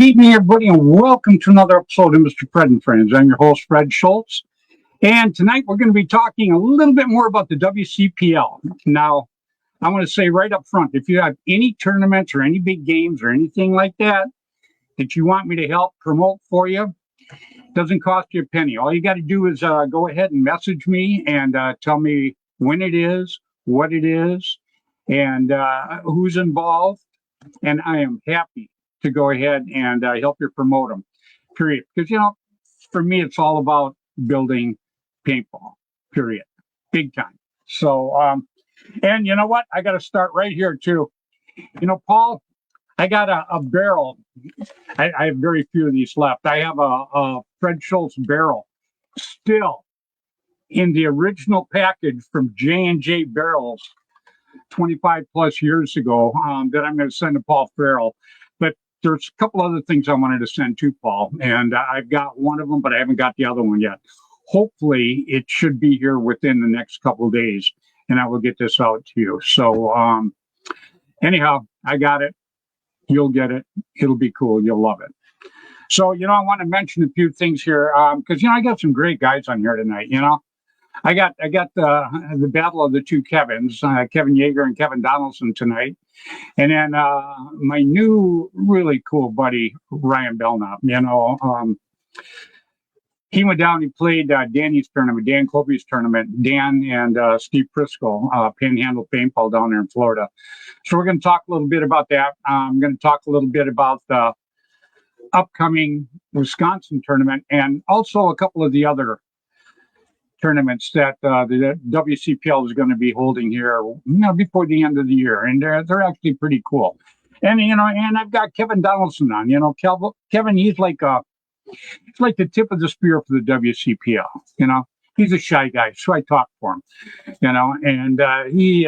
Good evening, everybody, and welcome to another episode of Mr.Fred and Friends. I'm your host, Fred Schultz, and tonight we're going to be talking a little bit more about the WCPL. Now, I want to say right up front, if you have any tournaments or any big games or anything like that you want me to help promote for you, it doesn't cost you a penny. All you got to do is go ahead and message me and tell me when it is, what it is, and who's involved, and I am happy to go ahead and help you promote them, period. Because, for me, it's all about building paintball, period. Big time. So, and you know what? I got to start right here, too. Paul, I got a barrel. I have very few of these left. I have a Fred Schultz barrel still in the original package from J&J Barrels 25 plus years ago that I'm going to send to Paul Farrell. But there's a couple other things I wanted to send to Paul, and I've got one of them, but I haven't got the other one yet. Hopefully, it should be here within the next couple of days, and I will get this out to you. So, anyhow, I got it. You'll get it. It'll be cool. You'll love it. So, I want to mention a few things here because, I got some great guys on here tonight, I got the battle of the two Kevins, Kevin Yeager and Kevin Donaldson tonight. And then my new really cool buddy, Ryan Belknap, he went down, he played Danny's tournament, Dan Colby's tournament, Dan and Steve Prisco, Panhandle Paintball down there in Florida. So we're going to talk a little bit about that. I'm going to talk a little bit about the upcoming Wisconsin tournament and also a couple of the other tournaments that the WCPL is going to be holding here, before the end of the year, and they're actually pretty cool. And and I've got Kevin Donaldson on. Kevin, he's like the tip of the spear for the WCPL. He's a shy guy, so I talk for him. And he,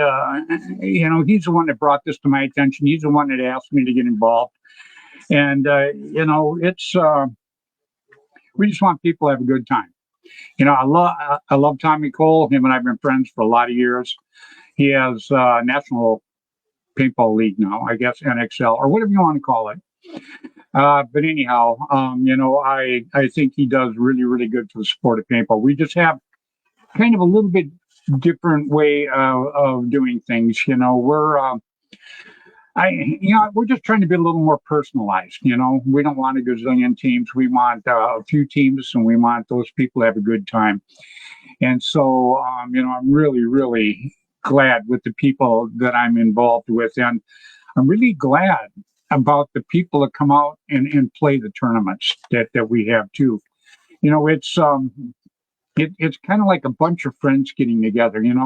he's the one that brought this to my attention. He's the one that asked me to get involved, and it's we just want people to have a good time. I love Tommy Cole. Him and I've been friends for a lot of years. He has National Paintball League now, I guess, NXL, or whatever you want to call it. But anyhow, I think he does really, really good for the sport of paintball. We just have kind of a little bit different way of doing things. We're just trying to be a little more personalized. We don't want a gazillion teams. We want a few teams, and we want those people to have a good time. And so, I'm really, really glad with the people that I'm involved with. And I'm really glad about the people that come out and play the tournaments that we have too. It's kind of like a bunch of friends getting together, and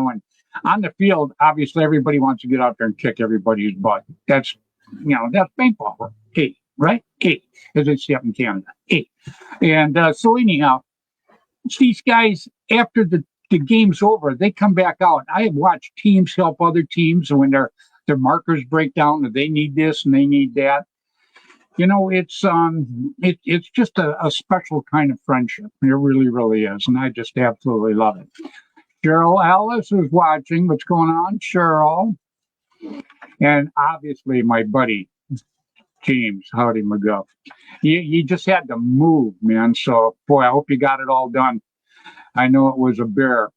on the field, obviously, everybody wants to get out there and kick everybody's butt. That's paintball. Right? As they say up in Canada. And so anyhow, it's these guys, after the game's over, they come back out. I have watched teams help other teams when their markers break down and they need this and they need that. It's just a special kind of friendship. It really, really is. And I just absolutely love it. Cheryl Ellis is watching. What's going on, Cheryl? And obviously my buddy, James Howdy McGuff. You just had to move, man. So, boy, I hope you got it all done. I know it was a bear,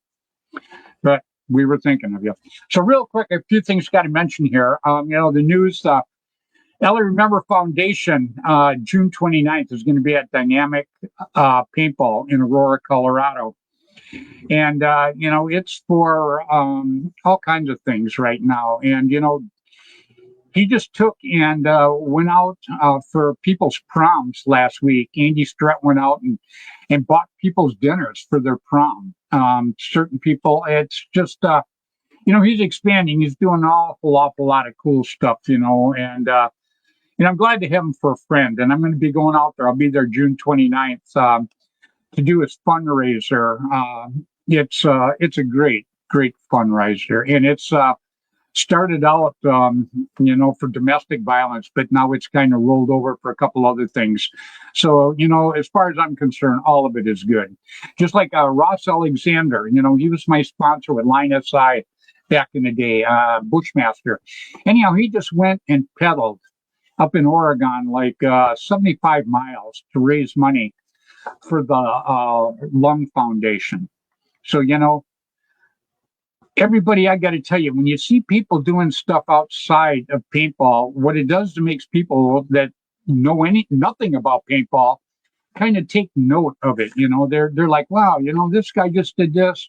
but we were thinking of you. So real quick, a few things got to mention here. The news, Ellie Remember Foundation, June 29th is going to be at Dynamic Paintball in Aurora, Colorado. And, it's for all kinds of things right now. And, he just took and went out for people's proms last week. Andy Strett went out and bought people's dinners for their prom. Certain people, it's just, he's expanding. He's doing an awful lot of cool stuff, and I'm glad to have him for a friend. And I'm going to be going out there. I'll be there June 29th to do his fundraiser. It's a great fundraiser, and it's started out, for domestic violence, but now it's kind of rolled over for a couple other things. So, as far as I'm concerned, all of it is good. Just like Ross Alexander, he was my sponsor with Line SI back in the day, Bushmaster. Anyhow, he just went and peddled up in Oregon, like 75 miles to raise money for the Lung Foundation. So, everybody, I got to tell you, when you see people doing stuff outside of paintball, what it does to makes people that know nothing about paintball kind of take note of it. They're like, wow, this guy just did this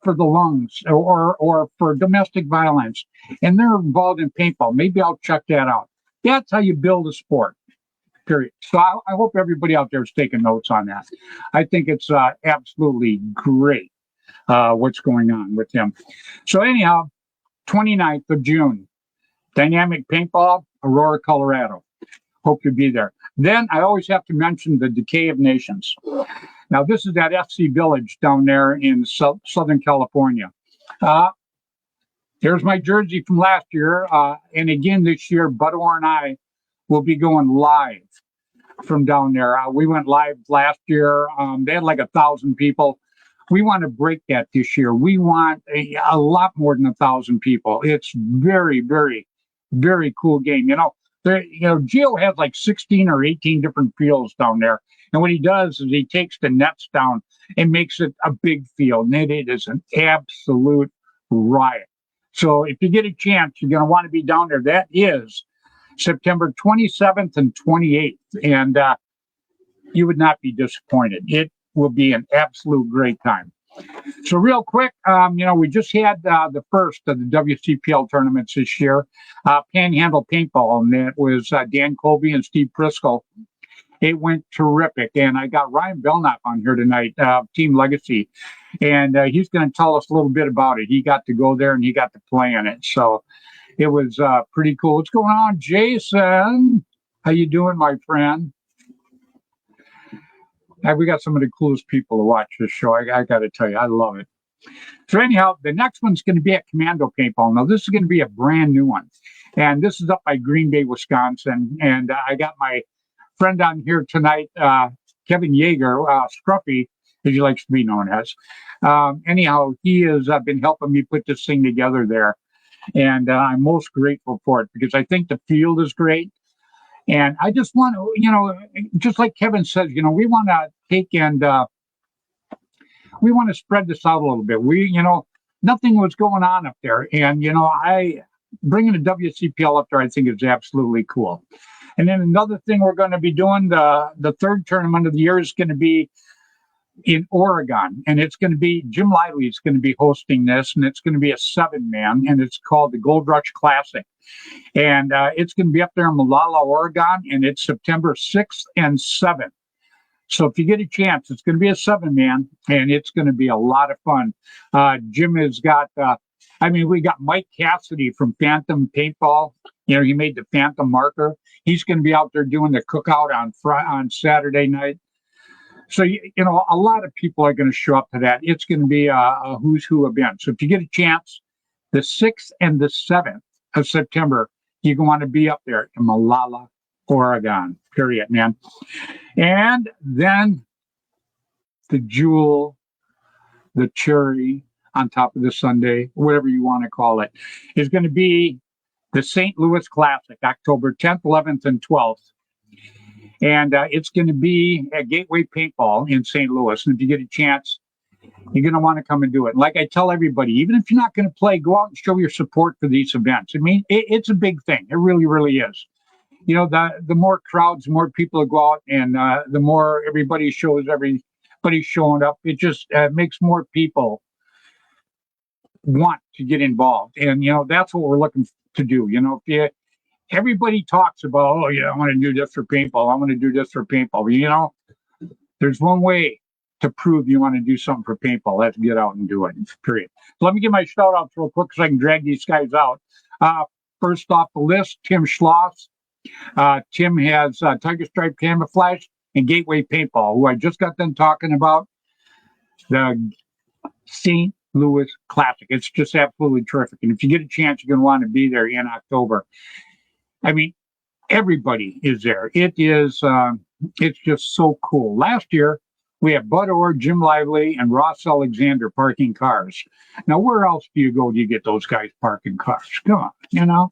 for the lungs or for domestic violence, and they're involved in paintball. Maybe I'll check that out. That's how you build a sport. Period. So I hope everybody out there is taking notes on that. I think it's absolutely great what's going on with him. So anyhow, 29th of June, Dynamic Paintball, Aurora, Colorado. Hope you'll be there. Then I always have to mention the Decay of Nations. Now, this is that FC Village down there in Southern California. There's my jersey from last year. And again, this year, Bud Orr and I will be going live from down there. We went live last year. They had like 1,000 people. We want to break that this year. We want a lot more than 1,000 people. It's very, very, very cool game. Gio has like 16 or 18 different fields down there. And what he does is he takes the nets down and makes it a big field. And it is an absolute riot. So if you get a chance, you're going to want to be down there. That is September 27th and 28th. And you would not be disappointed. It will be an absolute great time. So real quick, we just had the first of the WCPL tournaments this year, Panhandle Paintball, and that was Dan Colby and Steve Prisco. It went terrific, and I got Ryan Belknap on here tonight, Team Legacy, and he's going to tell us a little bit about it. He got to go there, and he got to play in it, so it was pretty cool. What's going on, Jason? How you doing, my friend? We got some of the coolest people to watch this show. I got to tell you, I love it. So anyhow, the next one's going to be at Commando Paintball. Now, this is going to be a brand new one. And this is up by Green Bay, Wisconsin. And I got my friend on here tonight, Kevin Yeager, Scruffy, as he likes to be known as. Anyhow, he has been helping me put this thing together there. And I'm most grateful for it because I think the field is great. And I just want to, just like Kevin says, we want to take and we want to spread this out a little bit. Nothing was going on up there. And, I bringing the WCPL up there, I think is absolutely cool. And then another thing we're going to be doing, the third tournament of the year is going to be in Oregon. And it's going to be, Jim Lively is going to be hosting this, and it's going to be a 7-man, and it's called the Gold Rush Classic. And it's going to be up there in Molalla, Oregon, and it's September 6th and 7th. So if you get a chance, it's going to be a 7-man, and it's going to be a lot of fun. Jim has got, we got Mike Cassidy from Phantom Paintball. He made the Phantom marker. He's going to be out there doing the cookout on Saturday night. So, a lot of people are going to show up to that. It's going to be a who's who event. So if you get a chance, the 6th and the 7th of September, you're going to want to be up there in Molalla, Oregon, period, man. And then the jewel, the cherry on top of the sundae, whatever you want to call it, is going to be the St. Louis Classic, October 10th, 11th, and 12th. And it's going to be at Gateway Paintball in St. Louis. And if you get a chance, you're going to want to come and do it. Like I tell everybody, even if you're not going to play, go out and show your support for these events. It's a big thing. It really, really is. The more crowds, the more people go out, and the more everybody's showing up. It just makes more people want to get involved. And, that's what we're looking to do. Everybody talks about, I want to do this for paintball. I want to do this for paintball. There's one way to prove you want to do something for paintball. That's get out and do it, period. So let me give my shout outs real quick so I can drag these guys out. First off the list, Tim Schloss. Tim has Tiger Stripe Camouflage and Gateway Paintball, who I just got done talking about. The St. Louis Classic. It's just absolutely terrific. And if you get a chance, you're going to want to be there in October. Everybody is there. It is, it's just so cool. Last year, we had Bud Orr, Jim Lively, and Ross Alexander parking cars. Now, where else do you go to get those guys parking cars? Come on,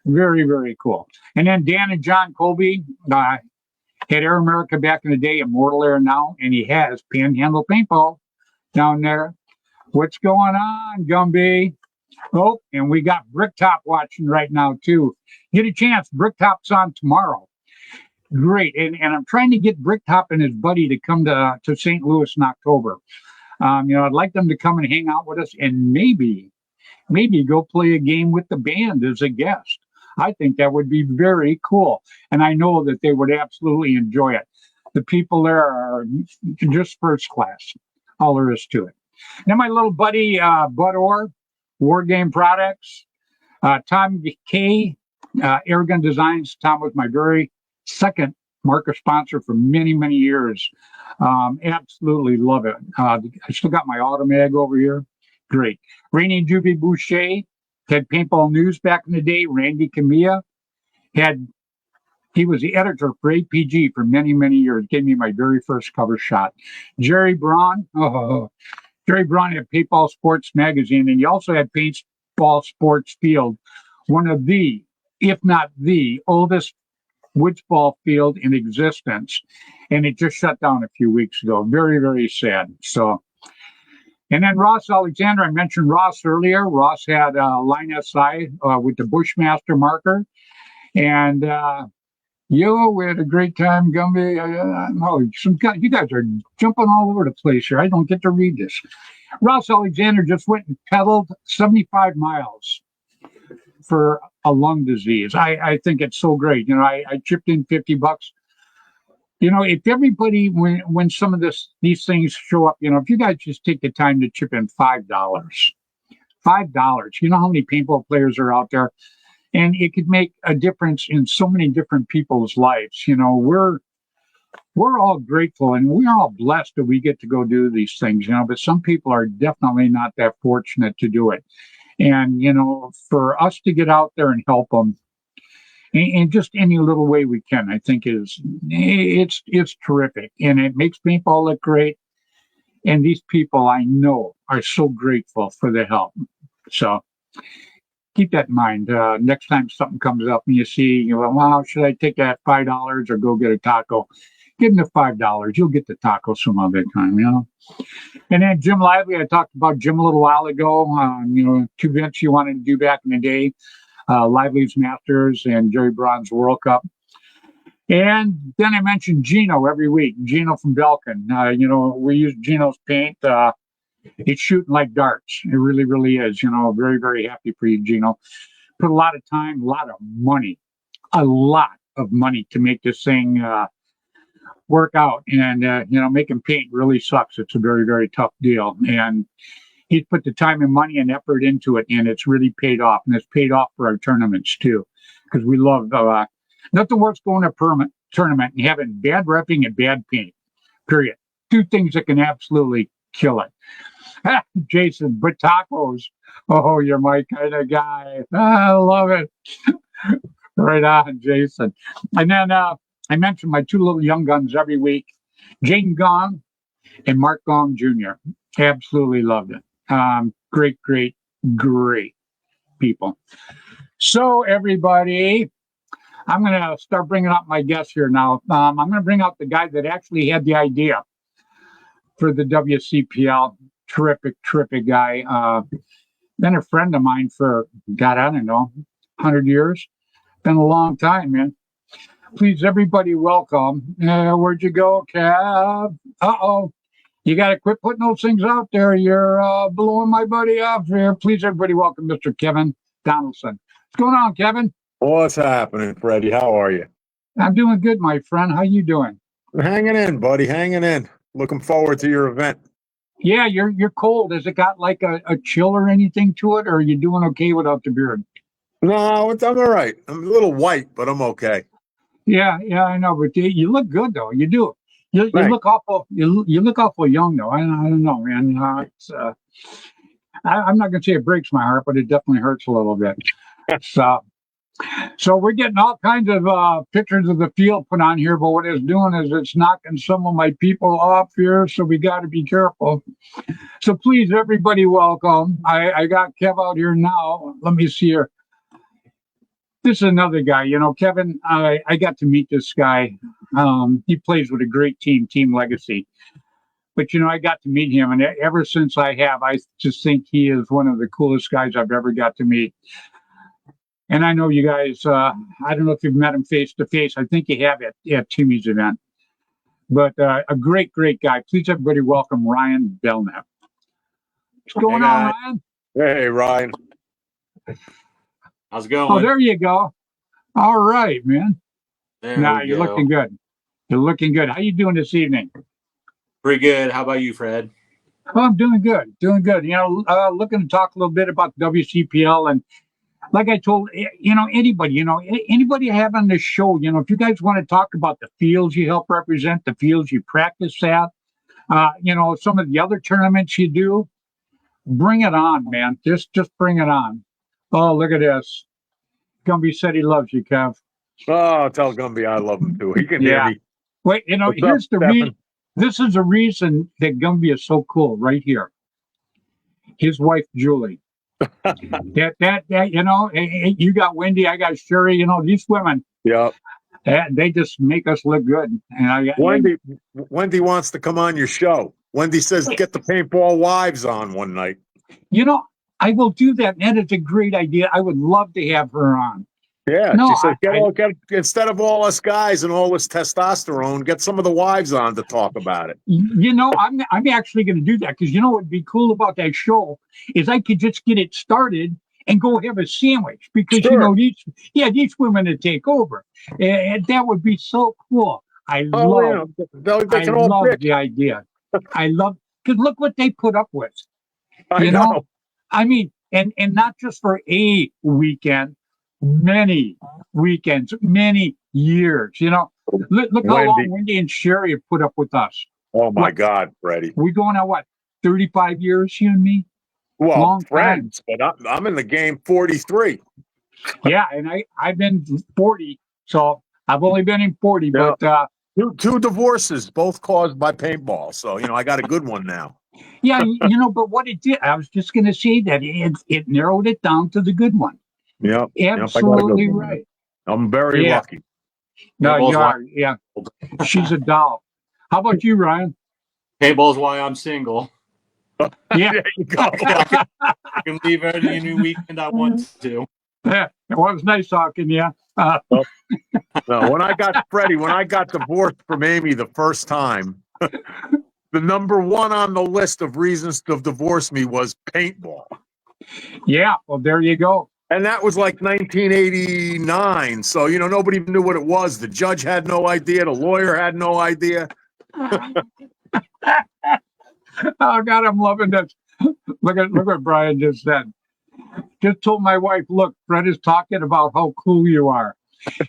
Very, very cool. And then Dan and John Colby had Air America back in the day, Immortal Air now, and he has Panhandle Paintball down there. What's going on, Gumby? Oh, and we got Bricktop watching right now, too. Get a chance. Bricktop's on tomorrow. Great. And I'm trying to get Bricktop and his buddy to come to St. Louis in October. I'd like them to come and hang out with us and maybe go play a game with the band as a guest. I think that would be very cool. And I know that they would absolutely enjoy it. The people there are just first class. All there is to it. Then my little buddy, Bud Orr, War Game Products, Tom K, Airgun Designs. Tom was my very second marker sponsor for many, many years. Absolutely love it. I still got my Automag over here. Great. Rainy Juvie Boucher had Paintball News back in the day. Randy Camilla he was the editor for APG for many, many years. Gave me my very first cover shot. Jerry Braun. Jerry Braun had Paintball Sports Magazine, and he also had Paintball Sports Field, one of the, if not the oldest woods ball field in existence. And it just shut down a few weeks ago. Very, very sad. So, and then Ross Alexander, I mentioned Ross earlier. Ross had Line SI with the Bushmaster marker. And we had a great time, Gumby. You guys are jumping all over the place here. I don't get to read this. Ross Alexander just went and pedaled 75 miles for a lung disease. I think it's so great. I chipped in $50. If everybody, when some of these things show up, if you guys just take the time to chip in $5, you know how many paintball players are out there, and it could make a difference in so many different people's lives. We're all grateful and we're all blessed that we get to go do these things, but some people are definitely not that fortunate to do it. And, for us to get out there and help them in just any little way we can, I think it's terrific. And it makes paintball look great. And these people I know are so grateful for the help. So keep that in mind. Next time something comes up and you see, wow, should I take that $5 or go get a taco? Give them the $5. You'll get the taco some other time, And then Jim Lively, I talked about Jim a little while ago. 2 events you wanted to do back in the day, Lively's Masters and Jerry Braun's World Cup. And then I mentioned Gino every week, Gino from Belkin. We use Gino's paint. It's shooting like darts. It really, really is. Very, very happy for you, Gino. Put a lot of time, a lot of money to make this thing work out. And, making paint really sucks. It's a very, very tough deal. And he's put the time and money and effort into it, and it's really paid off. And it's paid off for our tournaments, too, because we love nothing worse going to a tournament and having bad repping and bad paint, period. 2 things that can absolutely kill it. Jason, but tacos. Oh, you're my kind of guy. I love it. Right on, Jason. And then I mentioned my 2 little young guns every week, Jaden Gong and Mark Gong Jr. Absolutely loved it. Great people. So, everybody, I'm going to start bringing up my guests here now. I'm going to bring out the guy that actually had the idea for the WCPL. Terrific guy. Been a friend of mine for, God, I don't know, 100 years. Been a long time, man. Please, everybody, welcome. Where'd you go, Kev? Uh-oh. You got to quit putting those things out there. You're blowing my buddy off here. Please, everybody, welcome Mr. Kevin Donaldson. What's going on, Kevin? What's happening, Freddy? How are you? I'm doing good, my friend. How you doing? Hanging in, buddy. Hanging in. Looking forward to your event. Yeah, you're cold. Has it got like a chill or anything to it, or are you doing okay without the beard? No, I'm all right. I'm a little white, but I'm okay. Yeah, I know, but you look good though. You do. You look awful. You look awful young though. I don't know, man. I'm not gonna say it breaks my heart, but it definitely hurts a little bit. So we're getting all kinds of pictures of the field put on here, but what it's doing is it's knocking some of my people off here, so we got to be careful. So please, everybody, welcome. I got Kev out here now. Let me see here. This is another guy, Kevin. I got to meet this guy. He plays with a great team, Team Legacy. But I got to meet him, and ever since I just think he is one of the coolest guys I've ever got to meet. And I know you guys. I don't know if you've met him face to face. I think you have at Timmy's event. But a great, great guy. Please, everybody, welcome Ryan Belknap. What's going on, Ryan? Hey, Ryan. How's it going? Oh, there you go. All right, man. You're looking good. You're looking good. How you doing this evening? Pretty good. How about you, Fred? Oh, I'm doing good. Doing good. Looking to talk a little bit about the WCPL, and like I told anybody have on this show, if you guys want to talk about the fields you help represent, the fields you practice at, some of the other tournaments you do, bring it on, man. Just bring it on. Oh, look at this. Gumby said he loves you, Kev. Oh, tell Gumby I love him too. He can hear me. Wait, here's the reason. This is the reason that Gumby is so cool right here. His wife, Julie. You got Wendy, I got Sherry, these women. Yeah. They just make us look good. And Wendy wants to come on your show. Wendy says, get the paintball wives on one night. I will do that. That is a great idea. I would love to have her on. Yeah, she said, instead of all us guys and all this testosterone, get some of the wives on to talk about it. I'm actually going to do that because what would be cool about that show is I could just get it started and go have a sandwich because these women to take over, and that would be so cool. I love the idea. I love because look what they put up with. I know. I mean, and not just for a weekend. Many weekends, many years. Look how long Wendy and Sherry have put up with us. Oh my God, Freddie! We going on 35 years, you and me? Well, long friends, but I'm in the game 43. Yeah, and I've been 40, so I've only been in 40. Yeah. But two divorces, both caused by paintball. So I got a good one now. Yeah, but what it did, I was just going to say that it narrowed it down to the good one. Yeah, absolutely right. I'm very lucky. No, you are. Yeah, she's a doll. How about you, Ryan? Paintball's why I'm single. Yeah, there you go. I can leave any weekend I want to. Yeah, it was nice talking to you. No, when I got divorced from Amy the first time, the number one on the list of reasons to divorce me was paintball. Yeah, well, there you go. And that was like 1989. So, nobody even knew what it was. The judge had no idea. The lawyer had no idea. Oh, God, I'm loving this. Look what Brian just said. Just told my wife, look, Fred is talking about how cool you are.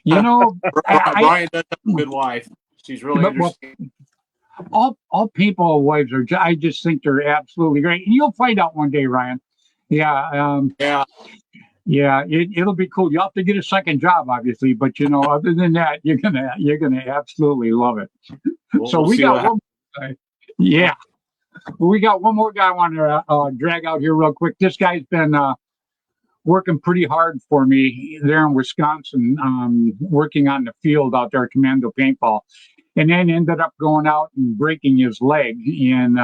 Brian does have a good wife. She's really interesting. All paintball wives are, I just think they're absolutely great. And you'll find out one day, Ryan. Yeah. Yeah, it'll be cool. You'll have to get a second job, obviously, but other than that, you're gonna absolutely love it. So we got one. Yeah, we got one more guy I want to drag out here real quick. This guy's been working pretty hard for me there in Wisconsin, working on the field out there, Commando Paintball, and then ended up going out and breaking his leg and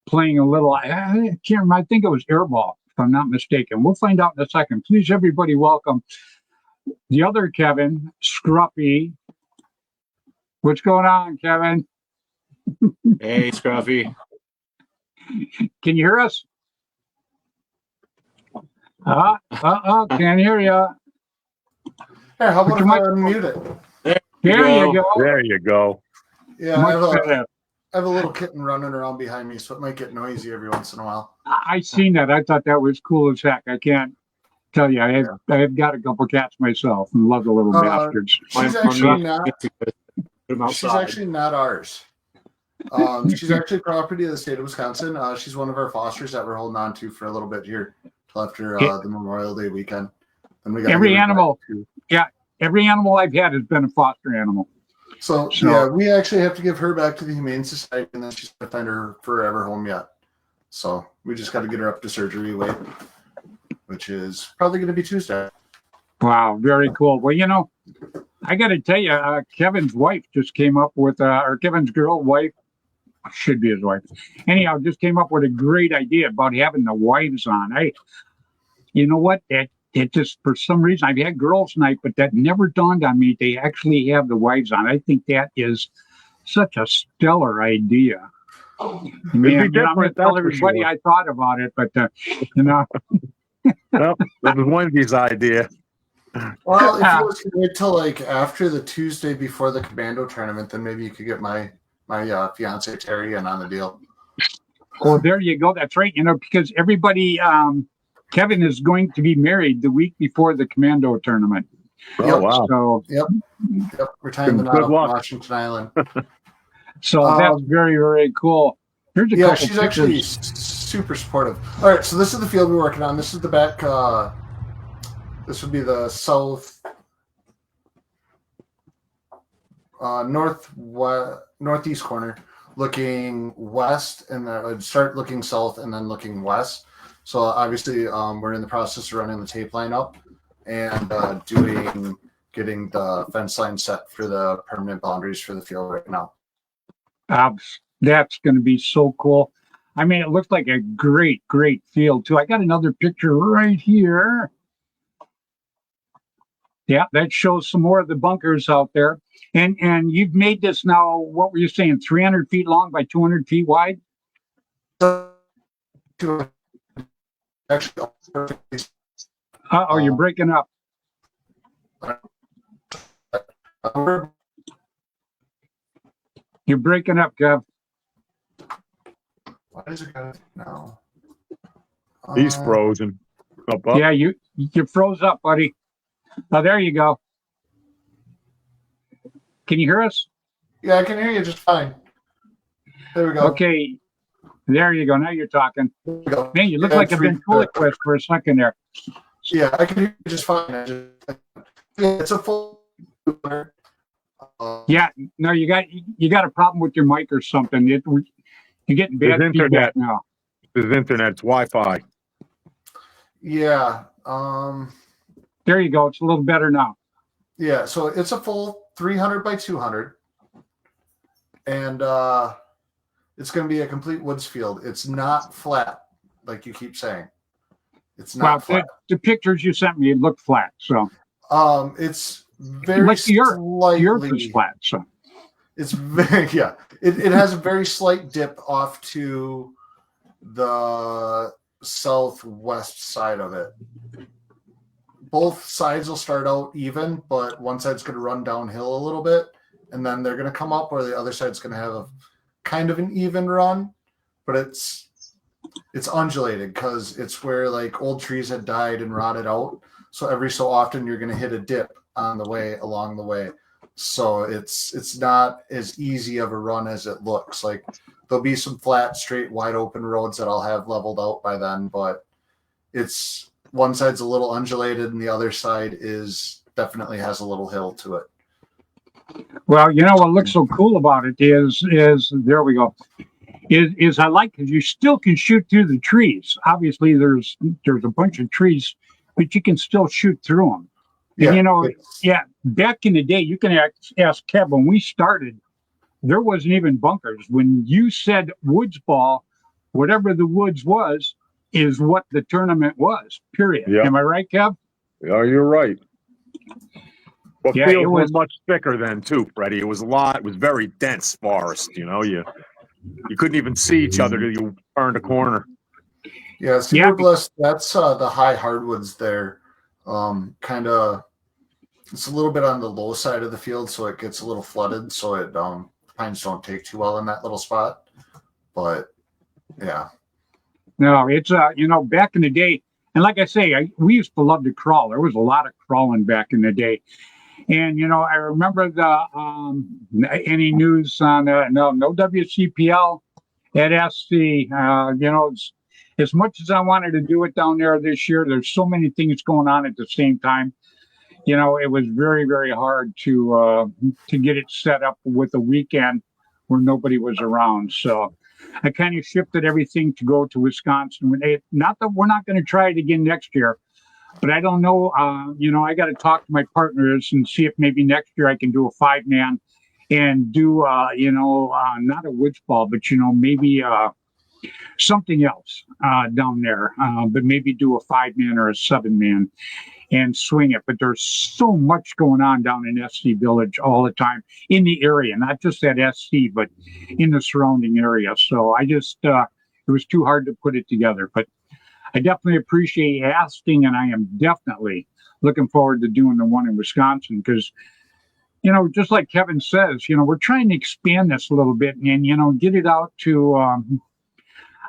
playing a little. I can't remember. I think it was airball, if I'm not mistaken. We'll find out in a second. Please, everybody, welcome the other Kevin, Scruffy. What's going on, Kevin? Hey, Scruffy. Can you hear us? Can't hear you. Hey, how about if I unmute it? There you go. There you go. Yeah, I have a little kitten running around behind me, so it might get noisy every once in a while. I seen that. I thought that was cool as heck. I can't tell you. I have got a couple cats myself and love the little bastards. She's actually not ours. She's actually property of the state of Wisconsin. She's one of our fosters that we're holding on to for a little bit here till after the Memorial Day weekend. And we got every animal. Yeah, every animal I've had has been a foster animal. So yeah, we actually have to give her back to the Humane Society, and then she's going to find her forever home yet. So we just got to get her up to surgery weight, which is probably going to be Tuesday. Wow, very cool. Well, I got to tell you, Kevin's wife just came up with, or Kevin's wife, should be his wife. Anyhow, just came up with a great idea about having the wives on. You know what? It just, for some reason, I've had girls' night, but that never dawned on me. They actually have the wives on. I think that is such a stellar idea. Man, I'm going to tell everybody I thought about it, but Well, that was Wendy's idea. Well, if you was to wait till like after the Tuesday before the Commando tournament, then maybe you could get my fiance Terry in on the deal. Well, there you go. That's right. Because everybody, Kevin is going to be married the week before the Commando tournament. Oh, wow. So, yep. We're tying the knot up in Washington Island. So that's very, very cool. Here's a couple she's pictures. Actually super supportive. All right, so this is the field we're working on. This is the back. This would be the south, northeast corner, looking west, and then I'd start looking south and then looking west. So obviously, we're in the process of running the tape line up and getting the fence line set for the permanent boundaries for the field right now. That's going to be so cool. I mean, it looks like a great, great field too. I got another picture right here. Yeah, that shows some more of the bunkers out there. And you've made this now, what were you saying, 300 feet long by 200 feet wide? You're breaking up. You're breaking up, Kev. Why is it going now? He's frozen. Up. Yeah, you froze up, buddy. Oh, there you go. Can you hear us? Yeah, I can hear you just fine. There we go. Okay. There you go. Now you're talking. Go. Man, you look like a ventriloquist for a second there. Yeah, I can hear you just fine. It's a full. Yeah, no, you got a problem with your mic or something. You're getting bad feedback now. His internet's Wi-Fi. Yeah. There you go. It's a little better now. Yeah, so it's a full 300 by 200, and it's going to be a complete woods field. It's not flat, like you keep saying. It's not flat. The pictures you sent me, it looked flat. So it's very like slightly. Yours is flat. So it's very It has a very slight dip off to the southwest side of it. Both sides will start out even, but one side's going to run downhill a little bit, and then they're going to come up, or the other side's going to have a kind of an even run, but it's undulated because it's where like old trees had died and rotted out. So every so often you're going to hit a dip on the way along the way. So it's not as easy of a run as it looks. Like there'll be some flat, straight, wide open roads that I'll have leveled out by then, but it's one side's a little undulated and the other side definitely has a little hill to it. Well, what looks so cool about it is there we go. Is I like because you still can shoot through the trees. Obviously, there's a bunch of trees, but you can still shoot through them. And, back in the day, you can ask Kev, when we started, there wasn't even bunkers. When you said woods ball, whatever the woods was, is what the tournament was, period. Yep. Am I right, Kev? Yeah, you're right. Well, fields were much thicker then, too, Freddie. It was very dense forest, You couldn't even see each other till you turned a corner. Yeah, Cedar Bliss, that's the high hardwoods there. Kind of, it's a little bit on the low side of the field, so it gets a little flooded, so it pines don't take too well in that little spot. But yeah. No, it's back in the day, and like I say, we used to love to crawl. There was a lot of crawling back in the day, and I remember any news on no WCPL at SC. As much as I wanted to do it down there this year, there's so many things going on at the same time. It was very, very hard to get it set up with a weekend where nobody was around. So I kind of shifted everything to go to Wisconsin. Not that we're not going to try it again next year, but I don't know. I got to talk to my partners and see if maybe next year I can do a 5-man and do, not a woods ball, but maybe something else down there. But maybe do a 5-man or a 7-man and swing it. But there's so much going on down in SC Village all the time in the area, not just at SC, but in the surrounding area. So I just, it was too hard to put it together. But I definitely appreciate asking, and I am definitely looking forward to doing the one in Wisconsin because, just like Kevin says, we're trying to expand this a little bit and, get it out to,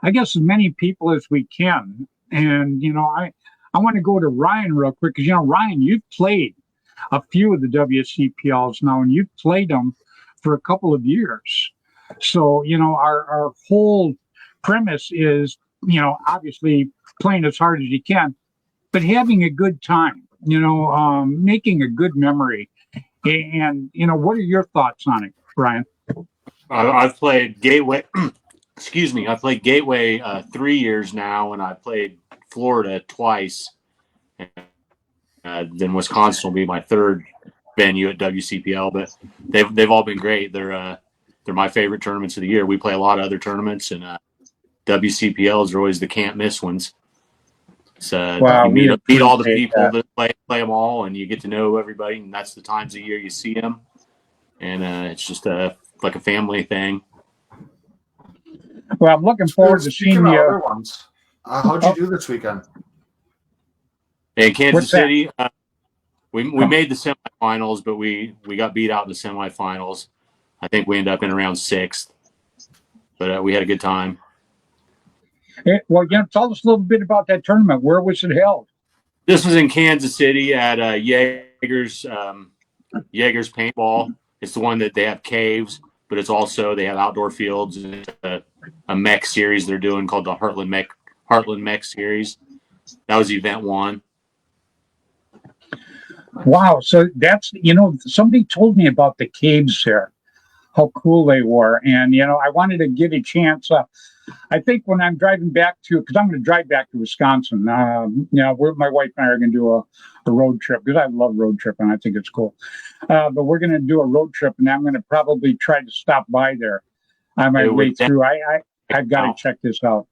I guess, as many people as we can. And, I want to go to Ryan real quick because, Ryan, you've played a few of the WCPLs now, and you've played them for a couple of years. So, our whole premise is, obviously playing as hard as you can, but having a good time, making a good memory. And, what are your thoughts on it, Ryan? I've played Gateway. Excuse me. I played Gateway 3 years now, and I played Florida twice. Then Wisconsin will be my third venue at WCPL, but they've all been great. They're my favorite tournaments of the year. We play a lot of other tournaments, and WCPLs are always the can't miss ones. So you meet all the people that play them all, and you get to know everybody, and that's the times of year you see them. And it's just like a family thing. Well, I'm looking forward to seeing the other ones. How'd you do this weekend? In Kansas City, we made the semifinals, but we got beat out in the semifinals. I think we ended up in around 6th, but we had a good time. Well, tell us a little bit about that tournament. Where was it held? This was in Kansas City at Jaeger's Paintball. It's the one that they have caves, but it's also they have outdoor fields. It's a mech series they're doing called the Heartland Mech Series. That was event 1. Wow. So that's, somebody told me about the caves there, how cool they were. And, I wanted to get a chance. I think when I'm driving back because I'm going to drive back to Wisconsin, where my wife and I are going to do a road trip because I love road tripping. I think it's cool. But we're going to do a road trip, and I'm going to probably try to stop by there on my way through. I've got to check this out.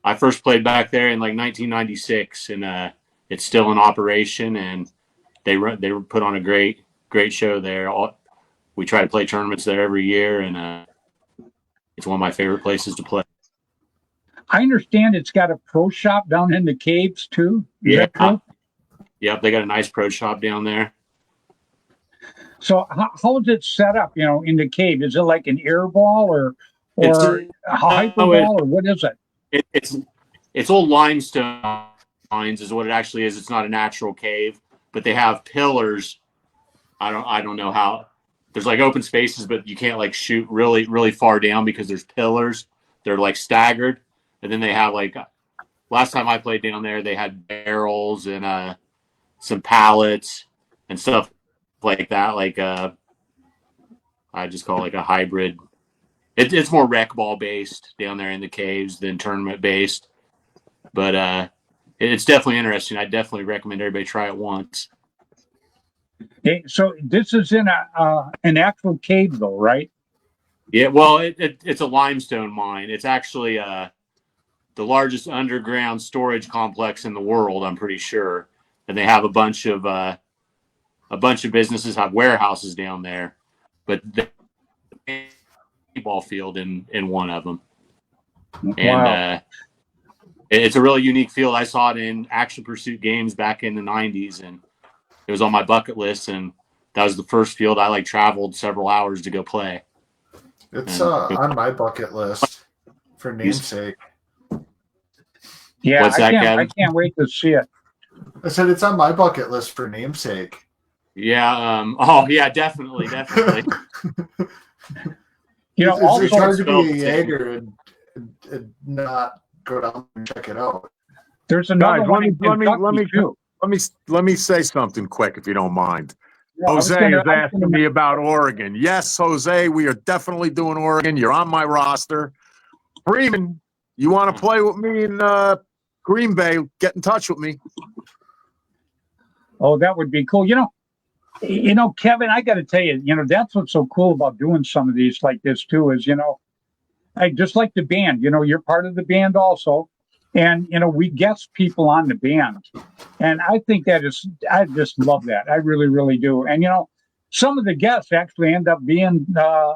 I first played back there in like 1996, and it's still in operation, and they put on a great show there. We try to play tournaments there every year, and it's one of my favorite places to play. I understand it's got a pro shop down in the caves too. Is that true? Yep, they got a nice pro shop down there. So how is it set up, in the cave? Is it like an air ball or a hyper ball, or what is it? It's old limestone mines is what it actually is. It's not a natural cave, but they have pillars. I don't know how. There's like open spaces, but you can't like shoot really, really far down because there's pillars. They're like staggered. And then they have like, last time I played down there, they had barrels and some pallets and stuff like that. Like I just call it like a hybrid. It's more rec ball based down there in the caves than tournament based. But it's definitely interesting. I definitely recommend everybody try it once. Hey, so this is in an actual cave though, right? Yeah, well, it's a limestone mine. It's actually the largest underground storage complex in the world, I'm pretty sure. And they have a bunch of businesses have warehouses down there, but the ball field in one of them. And it's a really unique field. I saw it in Action Pursuit games back in the 90s, and it was on my bucket list, and that was the first field I traveled several hours to go play. It's on my bucket list for namesake. Yeah, What's that, I can't wait to see it. I said it's on my bucket list for namesake. Yeah. Yeah, definitely. It's hard to be a Jaeger and not go down and check it out. There's another one. Let me say something quick, if you don't mind. Yeah, Jose is asking me about Oregon. Yes, Jose, we are definitely doing Oregon. You're on my roster. Freeman, you want to play with me in Green Bay? Get in touch with me. Oh, that would be cool. Kevin, I got to tell you, that's what's so cool about doing some of these like this too is, I just like the band, you're part of the band also. And, we guest people on the band. And I think I just love that. I really, really do. And, some of the guests actually end up being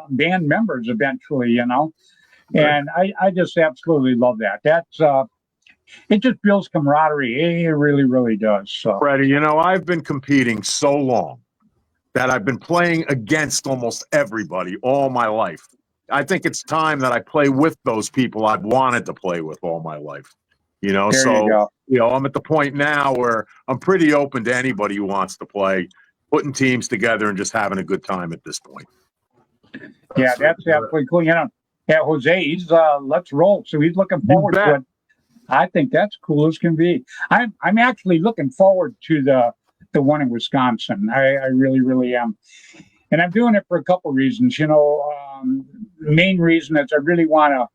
band members eventually, and I just absolutely love that. It just builds camaraderie. It really, really does. So, Freddie, I've been competing so long that I've been playing against almost everybody all my life. I think it's time that I play with those people I've wanted to play with all my life. there you go. I'm at the point now where I'm pretty open to anybody who wants to play, putting teams together and just having a good time at this point. Yeah, that's absolutely cool. Yeah, Jose, he's let's roll. So he's looking forward to it. I think that's cool as can be. I'm actually looking forward to the one in Wisconsin. I really, really am. And I'm doing it for a couple reasons. The main reason is I really want to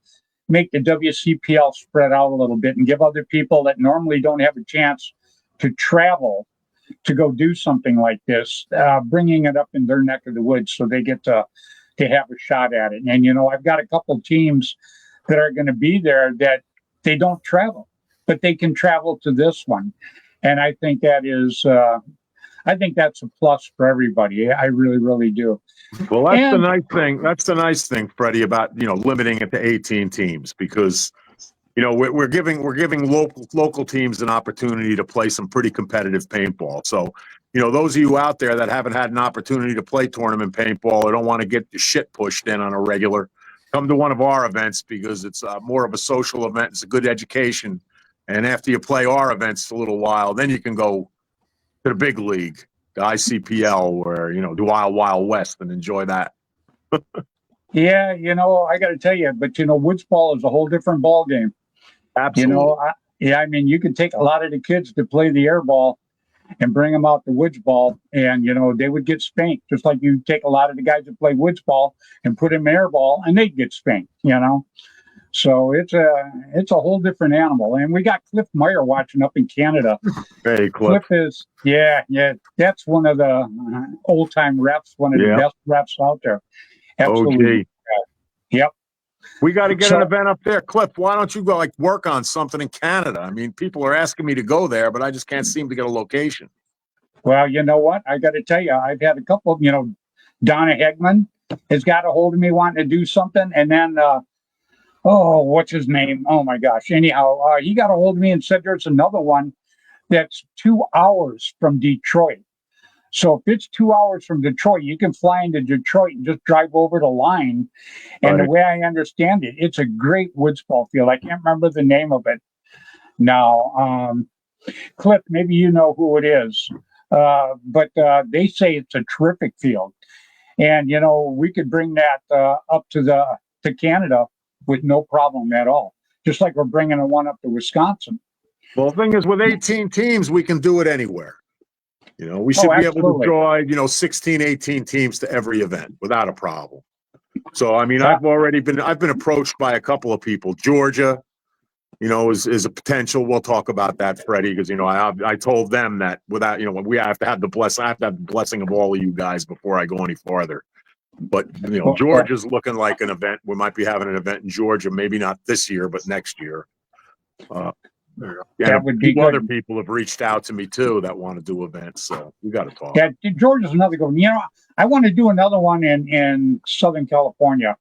make the WCPL spread out a little bit and give other people that normally don't have a chance to travel to go do something like this, bringing it up in their neck of the woods so they get to have a shot at it. And, I've got a couple teams that are going to be there that they don't travel, but they can travel to this one. And I think that is, I think that's a plus for everybody. I really, really do. Well, that's the nice thing. That's the nice thing, Freddie, about, limiting it to 18 teams because, we're giving local teams an opportunity to play some pretty competitive paintball. So, those of you out there that haven't had an opportunity to play tournament paintball or don't want to get the shit pushed in on a regular, come to one of our events because it's more of a social event. It's a good education. And after you play our events for a little while, then you can go to the big league, the ICPL, where, do Wild West and enjoy that. Yeah, I got to tell you, but, woods ball is a whole different ball game. Absolutely. You can take a lot of the kids to play the air ball and bring them out to woods ball, and they would get spanked, just like you take a lot of the guys that play woods ball and put them air ball, and they'd get spanked. So it's a whole different animal. And we got Cliff Meyer watching up in Canada. Hey, Cliff is that's one of the old time refs, one of the best refs out there. Absolutely. OG. Yep. We got to get an event up there. Cliff, why don't you go work on something in Canada? I mean, people are asking me to go there, but I just can't seem to get a location. Well, you know what? I got to tell you, I've had a couple of, Donna Hegman has got a hold of me wanting to do something. And then, what's his name? Oh, my gosh. Anyhow, he got a hold of me and said there's another one that's 2 hours from Detroit. So if it's 2 hours from Detroit, you can fly into Detroit and just drive over the line. And the way I understand it, it's a great woods ball field. I can't remember the name of it now. Cliff, maybe you know who it is. But they say it's a terrific field. And, we could bring that up to Canada with no problem at all. Just like we're bringing one up to Wisconsin. Well, the thing is, with 18 teams, we can do it anywhere. We should be able to draw, 16, 18 teams to every event without a problem. So, I mean, I've been approached by a couple of people. Georgia, is a potential. We'll talk about that, Freddie, because, I told them that without, we have to have the blessing of all of you guys before I go any farther. But, Georgia's looking like an event. We might be having an event in Georgia, maybe not this year, but next year. That would be good. Other people have reached out to me too that want to do events, so we got to talk. Yeah, Georgia's another good one. I want to do another one in Southern California,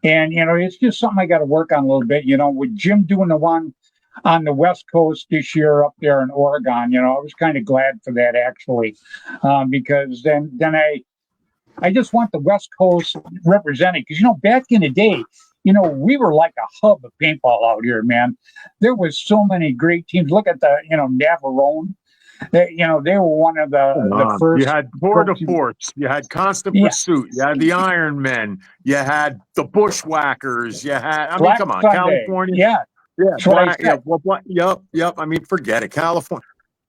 and it's just something I got to work on a little bit. With Jim doing the one on the West Coast this year up there in Oregon, I was kind of glad for that actually, because then I just want the West Coast represented because back in the day. We were like a hub of paintball out here, man. There was so many great teams. Look at the, Navarone. They were one of the first. You had Tour de Force. You had Constant Pursuit. You had the Iron Men. You had the Bushwhackers. You had, Black come on, Sunday. California. Yep. I mean, forget it. California.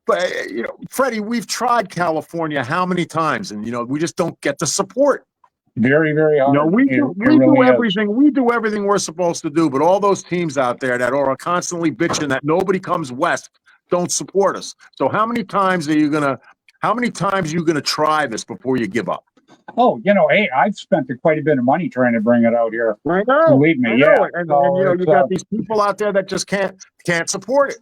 But, Freddie, we've tried California how many times? And, we just don't get the support. Very, very hard. We do everything. We do everything we're supposed to do, but all those teams out there that are constantly bitching that nobody comes west don't support us. So how many times are you gonna How many times are you going to try this before you give up? Oh, hey, I've spent quite a bit of money trying to bring it out here. I know. Believe me, I know. yeah. And you got these people out there that just can't support it.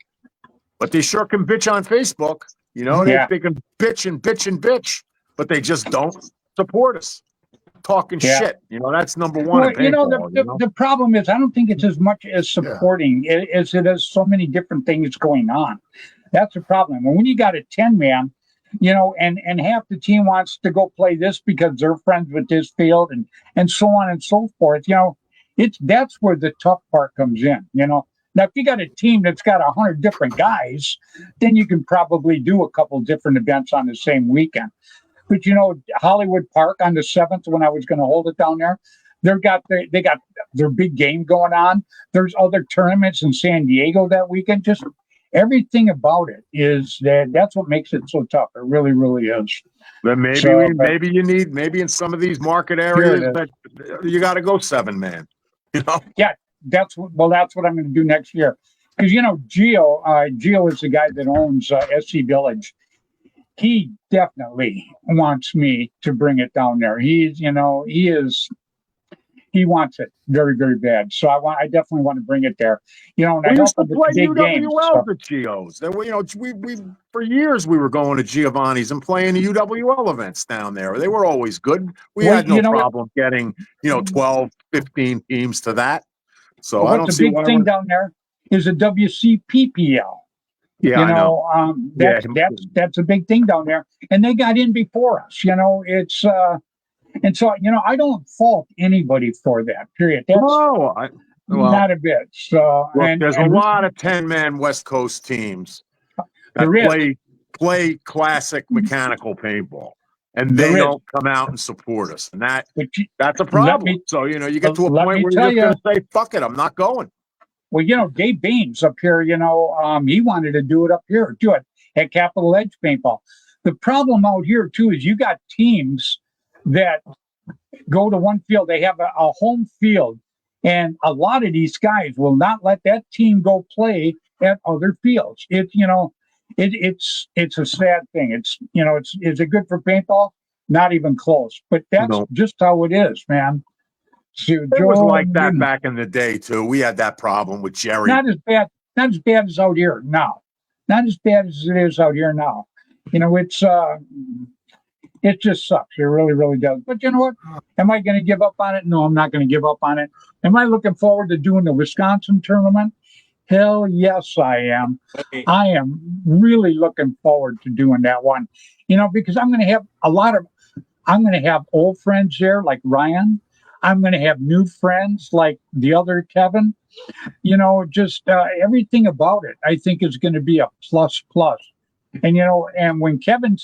But they sure can bitch on Facebook. They can bitch and bitch and bitch, but they just don't support us. Talking shit. That's number one. Well, in paintball, the problem is I don't think it's as much as supporting as it is so many different things going on. That's the problem. And when you got a 10-man, and half the team wants to go play this because they're friends with this field and so on and so forth, that's where the tough part comes in, Now, if you got a team that's got 100 different guys, then you can probably do a couple different events on the same weekend. But Hollywood Park on the 7th, when I was going to hold it down there, they got their big game going on. There's other tournaments in San Diego that weekend. Just everything about it is that's what makes it so tough. It really, really is. Then maybe in some of these market areas that you got to go 7-man. Yeah, that's what I'm going to do next year. Because Gio is the guy that owns SC Village. He definitely wants me to bring it down there. He wants it very, very bad. So I definitely want to bring it there. And we I used to help play big UWL at Gio's. Then we for years we were going to Giovanni's and playing the UWL events down there. They were always good. We had no problem getting 12, 15 teams to that. So I don't see the big thing down there is a WCPPL. Yeah, I know. That's a big thing down there, and they got in before us. It's and so I don't fault anybody for that. Period. That's not a bit. So there's a lot of 10-man West Coast teams that play classic mechanical paintball, and they don't come out and support us, and that's a problem. So you get to a point where you're just going to say, "Fuck it, I'm not going." Well, Dave Baines up here, he wanted to do it up here, at Capitol Edge Paintball. The problem out here, too, is you got teams that go to one field. They have a home field, and a lot of these guys will not let that team go play at other fields. It's a sad thing. Is it good for paintball? Not even close. But that's just how it is, man. It was like that back in the day too. We had that problem with Jerry. Not as bad as out here now. Not as bad as it is out here now. It just sucks. It really, really does. But you know what? Am I going to give up on it? No, I'm not going to give up on it. Am I looking forward to doing the Wisconsin tournament? Hell yes, I am. I am really looking forward to doing that one. Because I'm going to have old friends there like Ryan. I'm going to have new friends like the other Kevin. Everything about it, I think, is going to be a plus. And and when Kevin,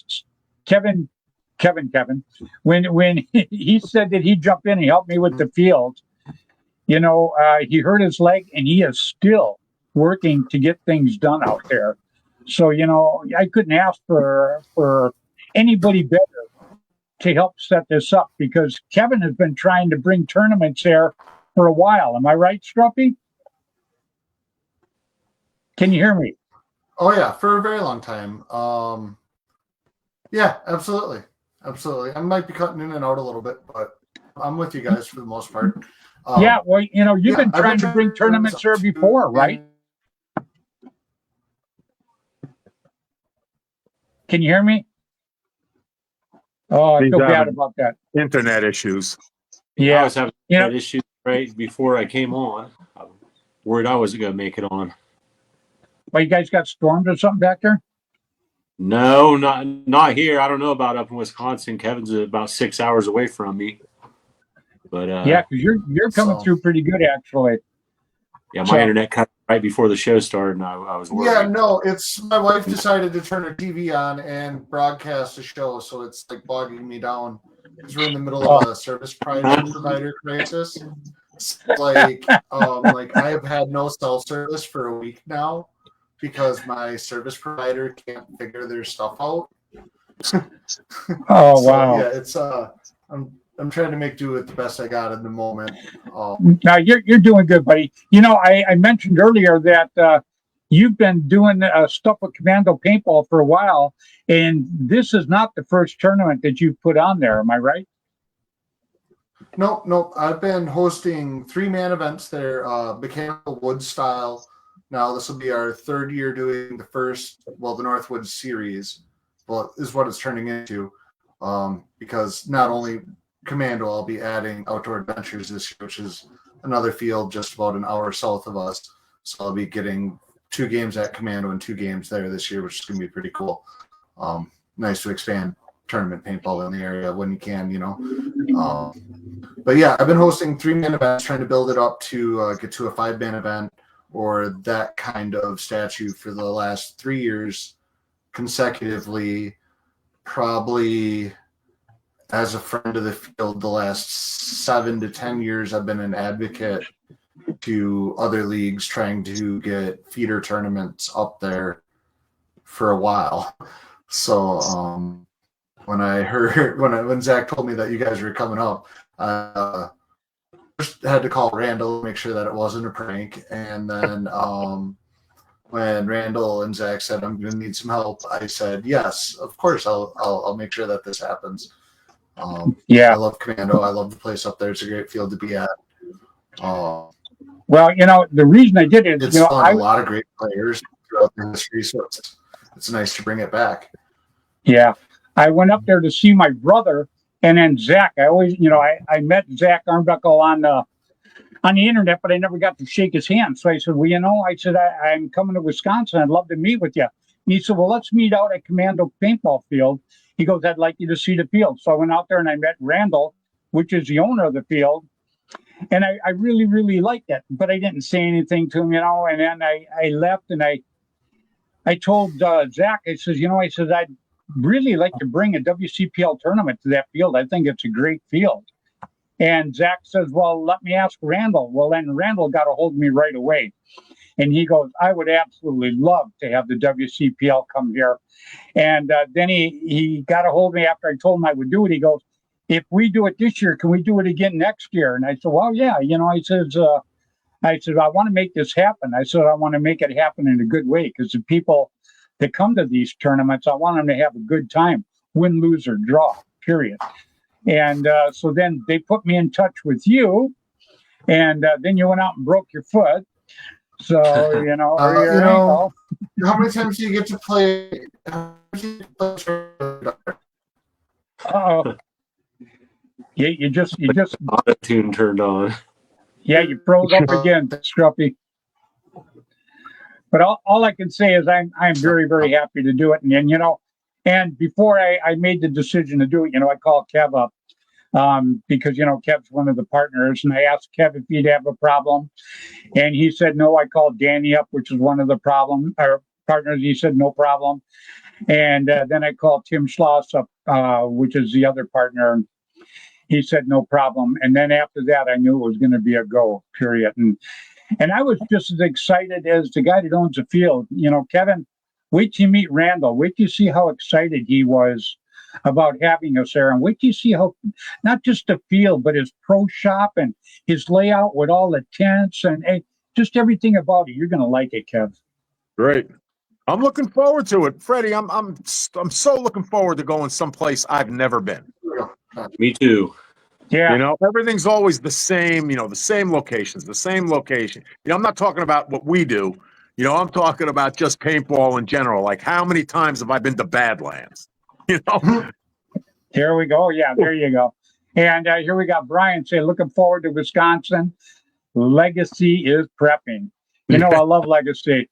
when he said that he'd jump in and help me with the field, he hurt his leg, and he is still working to get things done out there. So I couldn't ask for anybody better to help set this up, because Kevin has been trying to bring tournaments there for a while. Am I right, Struppy? Can you hear me? Oh yeah, for a very long time. Yeah, absolutely. I might be cutting in and out a little bit, but I'm with you guys for the most part. You've been trying to bring tournaments there before, right? Can you hear me? Oh, I feel bad about that. Internet issues. Yeah, I was having internet issues right before I came on. I'm worried I wasn't going to make it on. Well, you guys got stormed or something back there? No, not here. I don't know about up in Wisconsin. Kevin's about 6 hours away from me. But because you're coming through pretty good, actually. Yeah, my internet cut right before the show started, and I was worried. Yeah, no, it's my wife decided to turn her TV on and broadcast a show, so it's like bogging me down because we're in the middle of a service provider crisis. Like I have had no cell service for a week now because my service provider can't figure their stuff out. Oh wow! Yeah, it's I'm trying to make do with the best I got in the moment. Now you're doing good, buddy. I mentioned earlier that you've been doing stuff with Commando Paintball for a while, and this is not the first tournament that you've put on there. Am I right? Nope. I've been hosting 3-man events there, mechanical wood style. Now this will be our 3rd year doing the Northwood series, well, is what it's turning into. Because not only Commando, I'll be adding Outdoor Adventures this year, which is another field just about an hour south of us. So I'll be getting 2 games at Commando and 2 games there this year, which is going to be pretty cool. Nice to expand tournament paintball in the area when you can, but yeah, I've been hosting 3-man events, trying to build it up to get to a 5-man event or that kind of statue for the last 3 years consecutively. Probably as a friend of the field, the last 7 to 10 years, I've been an advocate to other leagues trying to get feeder tournaments up there for a while. So when I heard when Zach told me that you guys were coming up, I first had to call Randall to make sure that it wasn't a prank, and then when Randall and Zach said I'm going to need some help, I said yes, of course I'll make sure that this happens. I love Commando. I love the place up there. It's a great field to be at. Well, the reason I did it is, it's fun. A lot of great players throughout the history, so it's nice to bring it back. Yeah, I went up there to see my brother, and then Zach. I always, I met Zach Armbuckle on the internet, but I never got to shake his hand. So I said, well, I'm coming to Wisconsin. I'd love to meet with you. And he said, well, let's meet out at Commando Paintball Field. He goes, I'd like you to see the field. So I went out there and I met Randall, which is the owner of the field. And I really, really liked it, but I didn't say anything to him, and then I left and I told Zach, I said, I'd really like to bring a WCPL tournament to that field. I think it's a great field. And Zach says, well, let me ask Randall. Well, then Randall got a hold of me right away. And he goes, I would absolutely love to have the WCPL come here. And then he got a hold of me after I told him I would do it. He goes, if we do it this year, can we do it again next year? And I said, well, yeah. I said, I want to make this happen. I said, I want to make it happen in a good way, because the people that come to these tournaments, I want them to have a good time, win, lose, or draw, period. And so then they put me in touch with you, and then you went out and broke your foot. So, how many times do you get to play? Uh-oh. You just auto tune turned on. Yeah, you froze up again, Scruffy. But all I can say is I'm very, very happy to do it. And before I made the decision to do it, I called Kev up because, Kev's one of the partners. And I asked Kev if he'd have a problem. And he said no. I called Danny up, which is one of the partners. He said no problem. And then I called Tim Schloss up, which is the other partner. And he said no problem. And then after that, I knew it was going to be a go, period. And I was just as excited as the guy that owns the field. Kevin, wait till you meet Randall. Wait till you see how excited he was about having us there. And wait till you see how, not just the field, but his pro shop and his layout with all the tents and just everything about it. You're going to like it, Kev. Great. I'm looking forward to it. Freddie, I'm so looking forward to going someplace I've never been. Me too. Yeah. Everything's always the same, the same locations, the same location. I'm not talking about what we do. I'm talking about just paintball in general. Like, how many times have I been to Badlands? Here we go. Yeah, there you go. And here we got Brian say, looking forward to Wisconsin. Legacy is prepping. I love Legacy.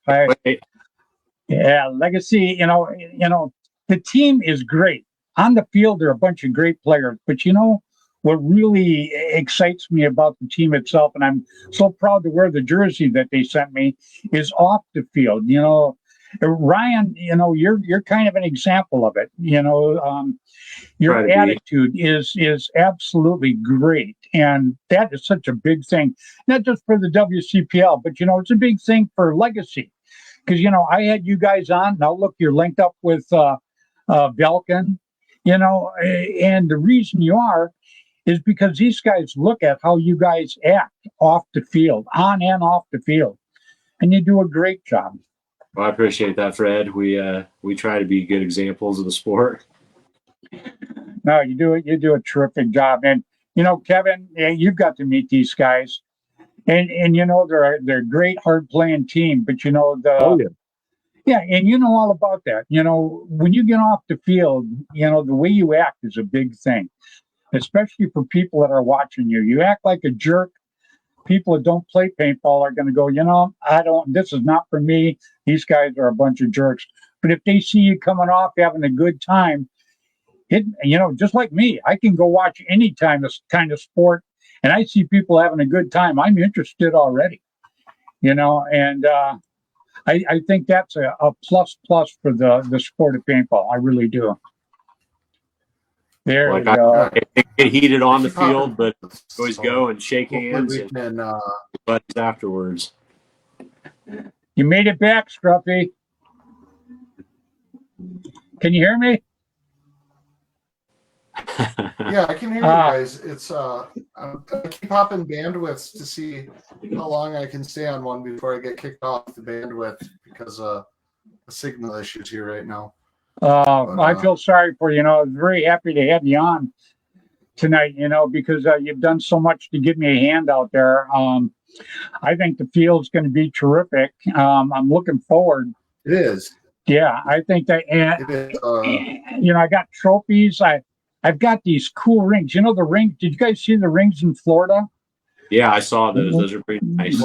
Yeah, Legacy, the team is great. On the field, they're a bunch of great players. But what really excites me about the team itself, and I'm so proud to wear the jersey that they sent me, is off the field. Ryan, you're kind of an example of it. Your attitude is absolutely great. And that is such a big thing, not just for the WCPL, but, it's a big thing for Legacy. Because, I had you guys on. Now, look, you're linked up with Belkin, and the reason you are is because these guys look at how you guys act off the field, on and off the field. And you do a great job. Well, I appreciate that, Fred. We try to be good examples of the sport. No, you do a terrific job. And Kevin, yeah, you've got to meet these guys. And they're a great hard playing team, but Oh yeah. yeah, and you know all about that. When you get off the field, the way you act is a big thing, especially for people that are watching you. You act like a jerk. People that don't play paintball are going to go, this is not for me. These guys are a bunch of jerks. But if they see you coming off having a good time, just like me, I can go watch any kind of sport and I see people having a good time. I'm interested already, and I think that's a plus for the sport of paintball. I really do. There you go. I get heated on the field, but always go and shake hands and buddies afterwards. You made it back, Scruffy. Can you hear me? Yeah, I can hear you guys. It's I keep hopping bandwidths to see how long I can stay on one before I get kicked off the bandwidth because of signal issues here right now. I feel sorry for you. I was very happy to have you on tonight, because you've done so much to give me a hand out there. I think the field's going to be terrific. I'm looking forward. It is. Yeah, I think that. It is. I got trophies. I've got these cool rings. The rings. Did you guys see the rings in Florida? Yeah, I saw those. Those are pretty nice.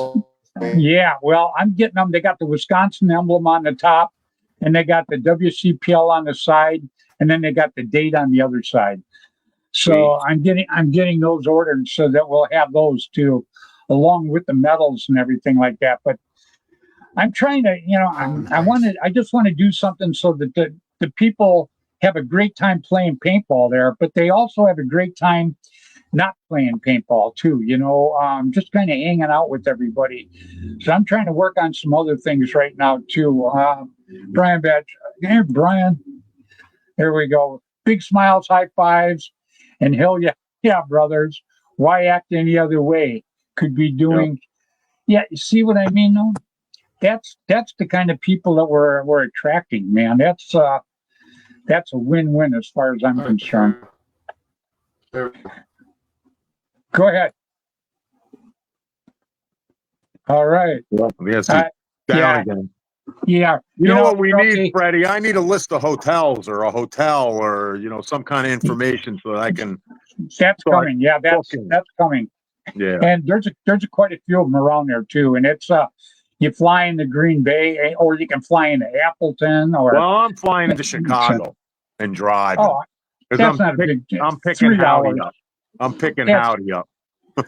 Yeah, well, I'm getting them. They got the Wisconsin emblem on the top, and they got the WCPL on the side, and then they got the date on the other side. So I'm getting those ordered so that we'll have those too, along with the medals and everything like that. But I'm trying to, I just want to do something so that the people have a great time playing paintball there, but they also have a great time not playing paintball too, just kind of hanging out with everybody. So I'm trying to work on some other things right now too. Brian Batch, hey Brian, there we go. Big smiles, high fives, and hell yeah, brothers. Why act any other way? Could be doing, yeah. You see what I mean? Though, that's the kind of people that we're attracting, man. That's a win-win as far as I'm concerned. Go ahead. All right. Yes, yeah. Again. Yeah. You know what we need, Freddie? I need a list of hotels or a hotel or some kind of information so that I can. That's coming. Yeah, that's coming. Yeah. And there's quite a few of them around there too. And it's you fly into Green Bay or you can fly into Appleton or. Well, I'm flying into Chicago and driving. Oh, that's not a big. I'm picking Howdy up. I'm picking Howdy up.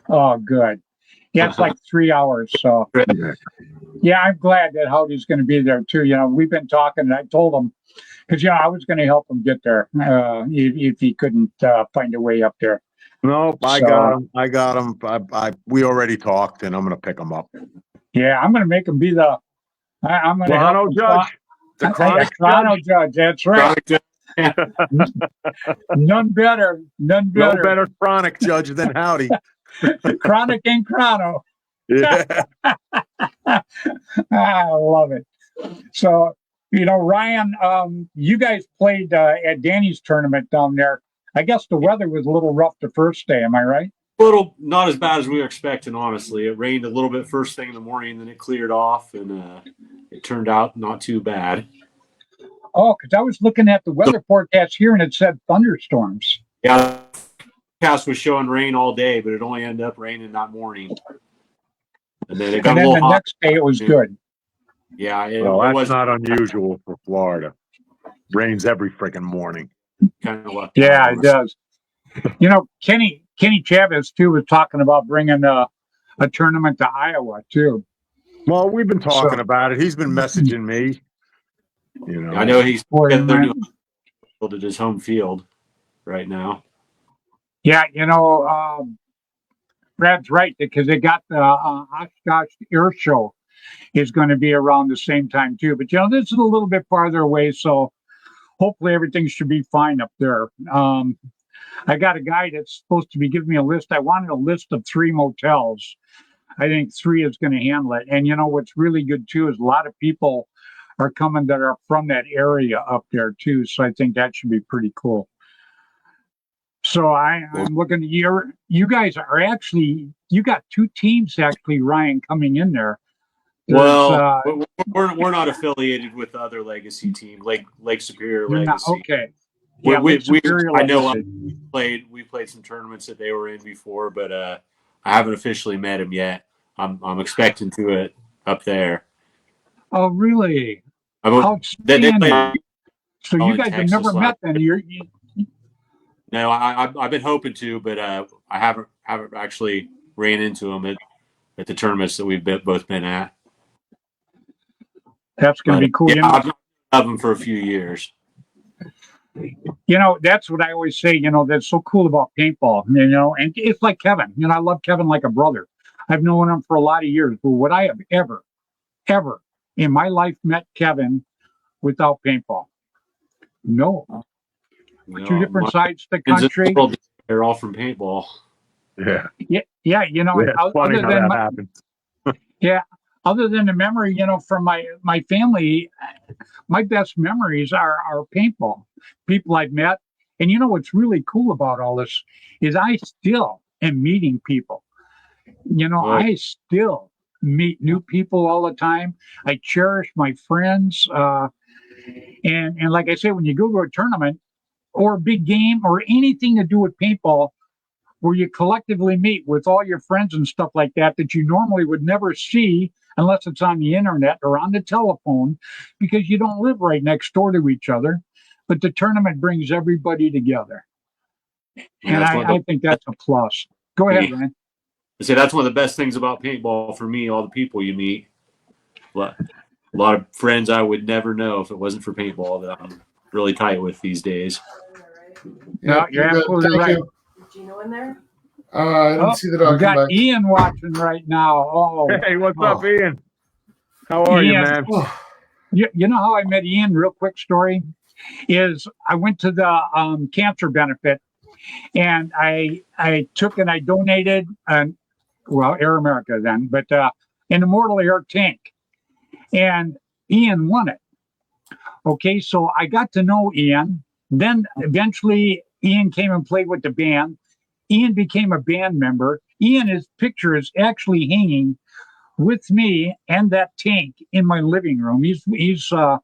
Oh, good. Yeah, it's like 3 hours. So, yeah, I'm glad that Howdy's going to be there too. We've been talking, and I told him because I was going to help him get there if he couldn't find a way up there. Nope, I got him. We already talked, and I'm going to pick him up. Yeah, I'm going to make him be I'm going to help judge. The Chrono judge. That's right. None better. No better chronic judge than Howdy. Chronic and Chrono. Yeah. I love it. So, Ryan, you guys played at Danny's tournament down there. I guess the weather was a little rough the first day. Am I right? A little, not as bad as we were expecting, honestly. It rained a little bit first thing in the morning, then it cleared off, and it turned out not too bad. Oh, because I was looking at the weather forecast here, and it said thunderstorms. Yeah, the forecast was showing rain all day, but it only ended up raining that morning. And then it got a little hot. Next day it was good. Yeah, that's not unusual for Florida. Rains every freaking morning. Kind of lucky. Yeah, it does. Kenny Chavez too was talking about bringing a tournament to Iowa too. Well, we've been talking about it. He's been messaging me. I know he's at his home field right now. Yeah, Brad's right because they got the Oshkosh Air Show is going to be around the same time too. But this is a little bit farther away, so hopefully everything should be fine up there. I got a guy that's supposed to be giving me a list. I wanted a list of 3 motels. I think 3 is going to handle it. And what's really good too is a lot of people are coming that are from that area up there too. So I think that should be pretty cool. So I'm looking at you guys are actually, you got 2 teams actually, Ryan, coming in there. Well, we're not affiliated with the other legacy team, Lake Superior You're not, Legacy. okay. Yeah, Lake Superior I know Legacy. we played some tournaments that they were in before, but I haven't officially met them yet. I'm expecting to it up there. Oh, really? They Outstanding. played So you guys have never met then? No, I've been hoping to, but I haven't actually ran into them at the tournaments that we've both been at. That's going to be cool. Yeah, I've known them for a few years. That's what I always say, that's so cool about paintball, and it's like Kevin. I love Kevin like a brother. I've known him for a lot of years, but would I have ever in my life met Kevin without paintball? No. 2 different sides of the country. They're all from paintball. Yeah. Yeah. It's funny how that happened. Yeah. Other than the memory, from my family, my best memories are paintball. People I've met. And what's really cool about all this is I still am meeting people. I still meet new people all the time. I cherish my friends. And like I say, when you go to a tournament or a big game or anything to do with paintball, where you collectively meet with all your friends and stuff like that you normally would never see unless it's on the internet or on the telephone, because you don't live right next door to each other. But the tournament brings everybody together. And I think that's a plus. Go ahead, man. I say that's one of the best things about paintball for me, all the people you meet. A lot of friends I would never know if it wasn't for paintball that I'm really tight with these days. No, you're absolutely right. Gino in there? I didn't see the dog. We got Ian watching right now. Oh, hey, what's up, Ian? How are you, man? You know how I met Ian? Real quick story is I went to the cancer benefit, and I took and I donated Air America then, but an Immortal Air tank, and Ian won it. Okay, so I got to know Ian. Then eventually Ian came and played with the band. Ian became a band member. His picture is actually hanging with me and that tank in my living room. He's on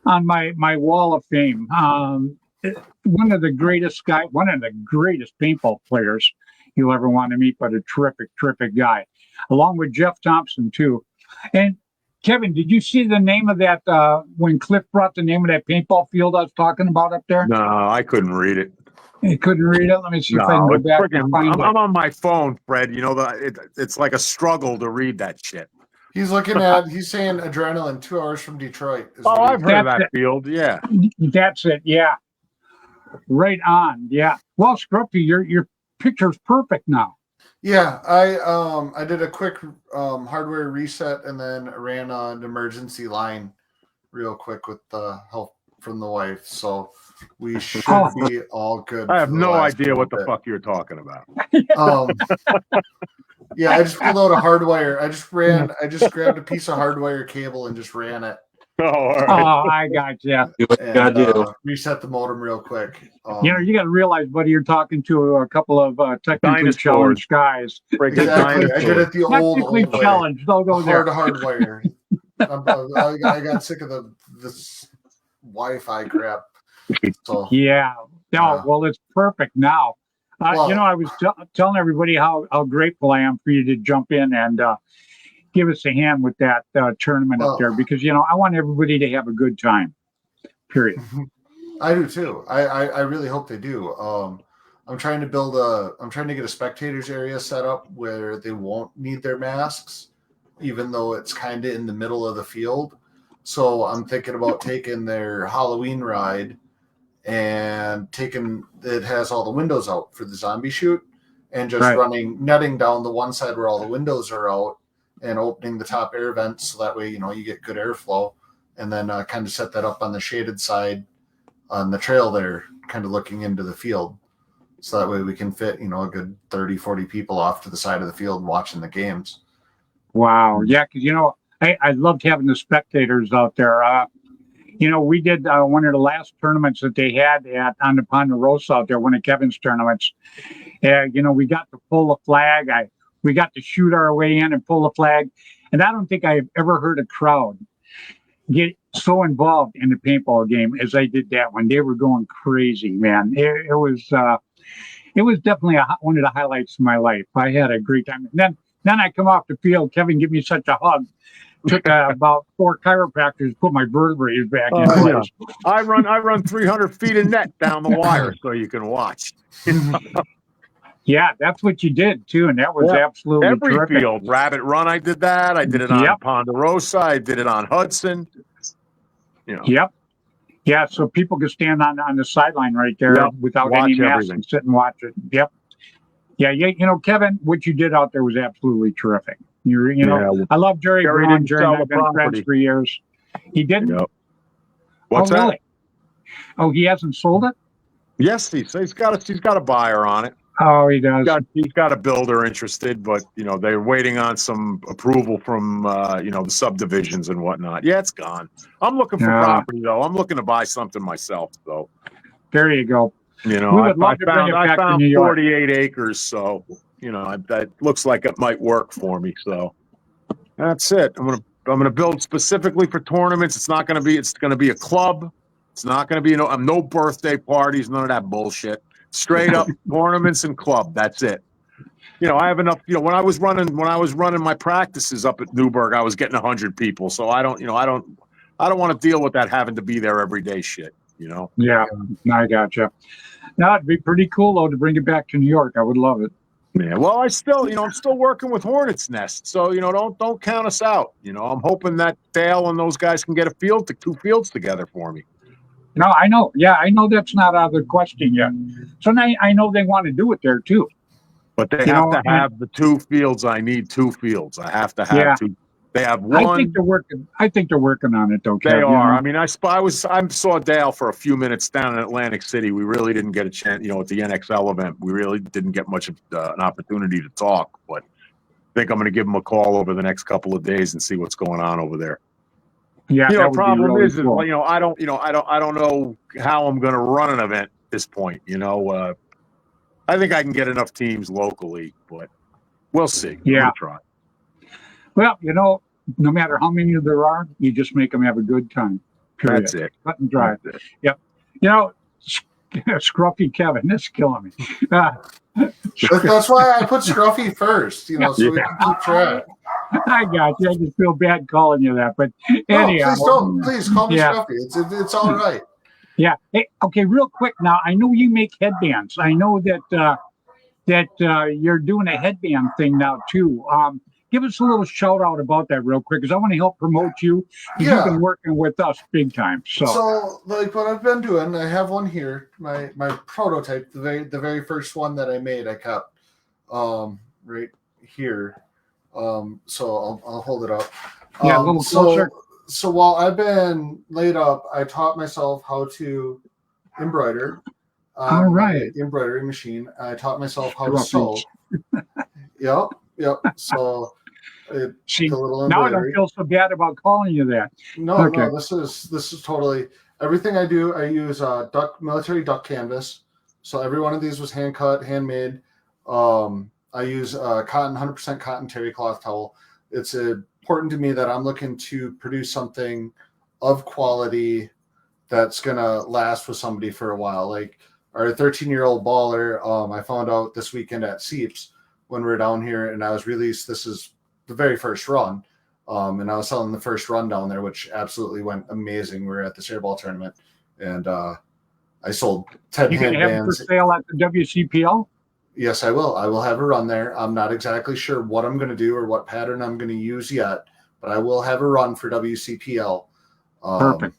my wall of fame. One of the greatest paintball players you'll ever want to meet, but a terrific guy, along with Jeff Thompson too. And Kevin, did you see the name of that when Cliff brought the name of that paintball field I was talking about up there? No, I couldn't read it. You couldn't read it? Let me see if I can go back and find it. I'm on my phone, Fred. It's like a struggle to read that shit. He's saying Adrenaline, 2 hours from Detroit. Oh, I've heard of that field. Yeah. That's it. Yeah. Right on. Yeah. Well, Scruffy, your picture's perfect now. Yeah, I did a quick hardware reset and then ran an emergency line real quick with the help from the wife. So we should be all good. I have no idea what the fuck you're talking about. Yeah, I just pulled out a hardwire. I just grabbed a piece of hardwire cable and just ran it. Oh, all right. Oh, I got you. Reset the modem real quick. You got to realize, buddy, you're talking to a couple of technically challenged guys. Exactly. I did it the old way. Challenged. They'll go there. Hardwire. I got sick of this Wi-Fi crap. So, yeah. No, well, it's perfect now. I was telling everybody how grateful I am for you to jump in and give us a hand with that tournament up there, because I want everybody to have a good time. Period. I do too. I really hope they do. I'm trying to get a spectators area set up where they won't need their masks, even though it's kind of in the middle of the field. So I'm thinking about taking their Halloween ride and it has all the windows out for the zombie shoot, and just running netting down the one side where all the windows are out and opening the top air vents, so that way you get good airflow, and then kind of set that up on the shaded side on the trail there, kind of looking into the field, so that way we can fit a good 30-40 people off to the side of the field watching the games. Wow. Yeah, because I loved having the spectators out there. We did one of the last tournaments that they had on the Ponderosa out there, one of Kevin's tournaments. We got to pull a flag. We got to shoot our way in and pull a flag. And I don't think I've ever heard a crowd get so involved in the paintball game as I did that one. They were going crazy, man. It was definitely one of the highlights of my life. I had a great time. And then I come off the field. Kevin gave me such a hug. Took about 4 chiropractors to put my vertebrae back in place. Yeah. I run 300 feet of net down the wire so you can watch. Yeah, that's what you did too, and that was absolutely every terrific. field. Rabbit Run, I did that. I did it on Ponderosa. I did it on Hudson. Yep. Yeah, so people could stand on the sideline right there without watch any masks everything. and sit and watch it. Yep. Yeah, Kevin, what you did out there was absolutely terrific. I love Jerry Brown. Jerry and I've been friends for years. He didn't? Yep. What's that? Really? Oh, he hasn't sold it? Yes, he's got a buyer on it. Oh, he does. He's got a builder interested, but they're waiting on some approval from the subdivisions and whatnot. Yeah, it's gone. I'm looking for property though. I'm looking to buy something myself though. There you go. I found 48 acres, so that looks like it might work for me. So that's it. I'm gonna build specifically for tournaments. It's going to be a club. It's not going to be no birthday parties, none of that bullshit. Straight up tournaments and club. That's it. I have enough. When I was running my practices up at Newburgh, I was getting 100 people. So I don't want to deal with that having to be there every day shit. Yeah, I gotcha. Now it'd be pretty cool though to bring it back to New York. I would love it. Yeah. Well, I'm still working with Hornets Nest. So don't count us out. I'm hoping that Dale and those guys can get 2 fields together for me. No, I know. Yeah, I know that's not out of the question yet. So now I know they want to do it there too. But they have to have the 2 fields. I need 2 fields. I have to have 2. They have one. I think they're working on it though. They are. I mean, I saw Dale for a few minutes down in Atlantic City. We really didn't get a chance, at the NXL event. We really didn't get much of an opportunity to talk. But I think I'm going to give him a call over the next couple of days and see what's going on over there. Yeah, the problem really is, cool. I don't know how I'm going to run an event at this point. I think I can get enough teams locally, but we'll see. Yeah, try. Well, no matter how many there are, you just make them have a good time. Period. That's it. Cut and dry. Yep. Scruffy Kevin, this is killing me. That's why I put Scruffy first. So we can keep track. I got you. I just feel bad calling you that, but anyhow. Please call me Scruffy. It's all right. Yeah. Hey, okay, real quick now. I know you make headbands. I know that you're doing a headband thing now too. Give us a little shout out about that real quick, because I want to help promote you. Yeah. You've been working with us big time. So like what I've been doing, I have one here, my prototype, the very first one that I made, I kept right here. So I'll hold it up. Yeah, a little closer. So while I've been laid up, I taught myself how to embroider. All right. Embroidery machine. I taught myself how to sew. Yep. So now I don't feel so bad about calling you that. No, this is totally everything I do. I use military duck canvas. So every one of these was hand cut, handmade. I use 100% cotton terry cloth towel. It's important to me that I'm looking to produce something of quality that's gonna last with somebody for a while. Like our 13-year-old baller, I found out this weekend at Seeps when we were down here, and I was released. This is the very first run, and I was selling the first run down there, which absolutely went amazing. We were at the Airball tournament, and I sold 10 headbands. You can have it for sale at the WCPL? Yes, I will. I will have a run there. I'm not exactly sure what I'm going to do or what pattern I'm going to use yet, but I will have a run for WCPL. Perfect.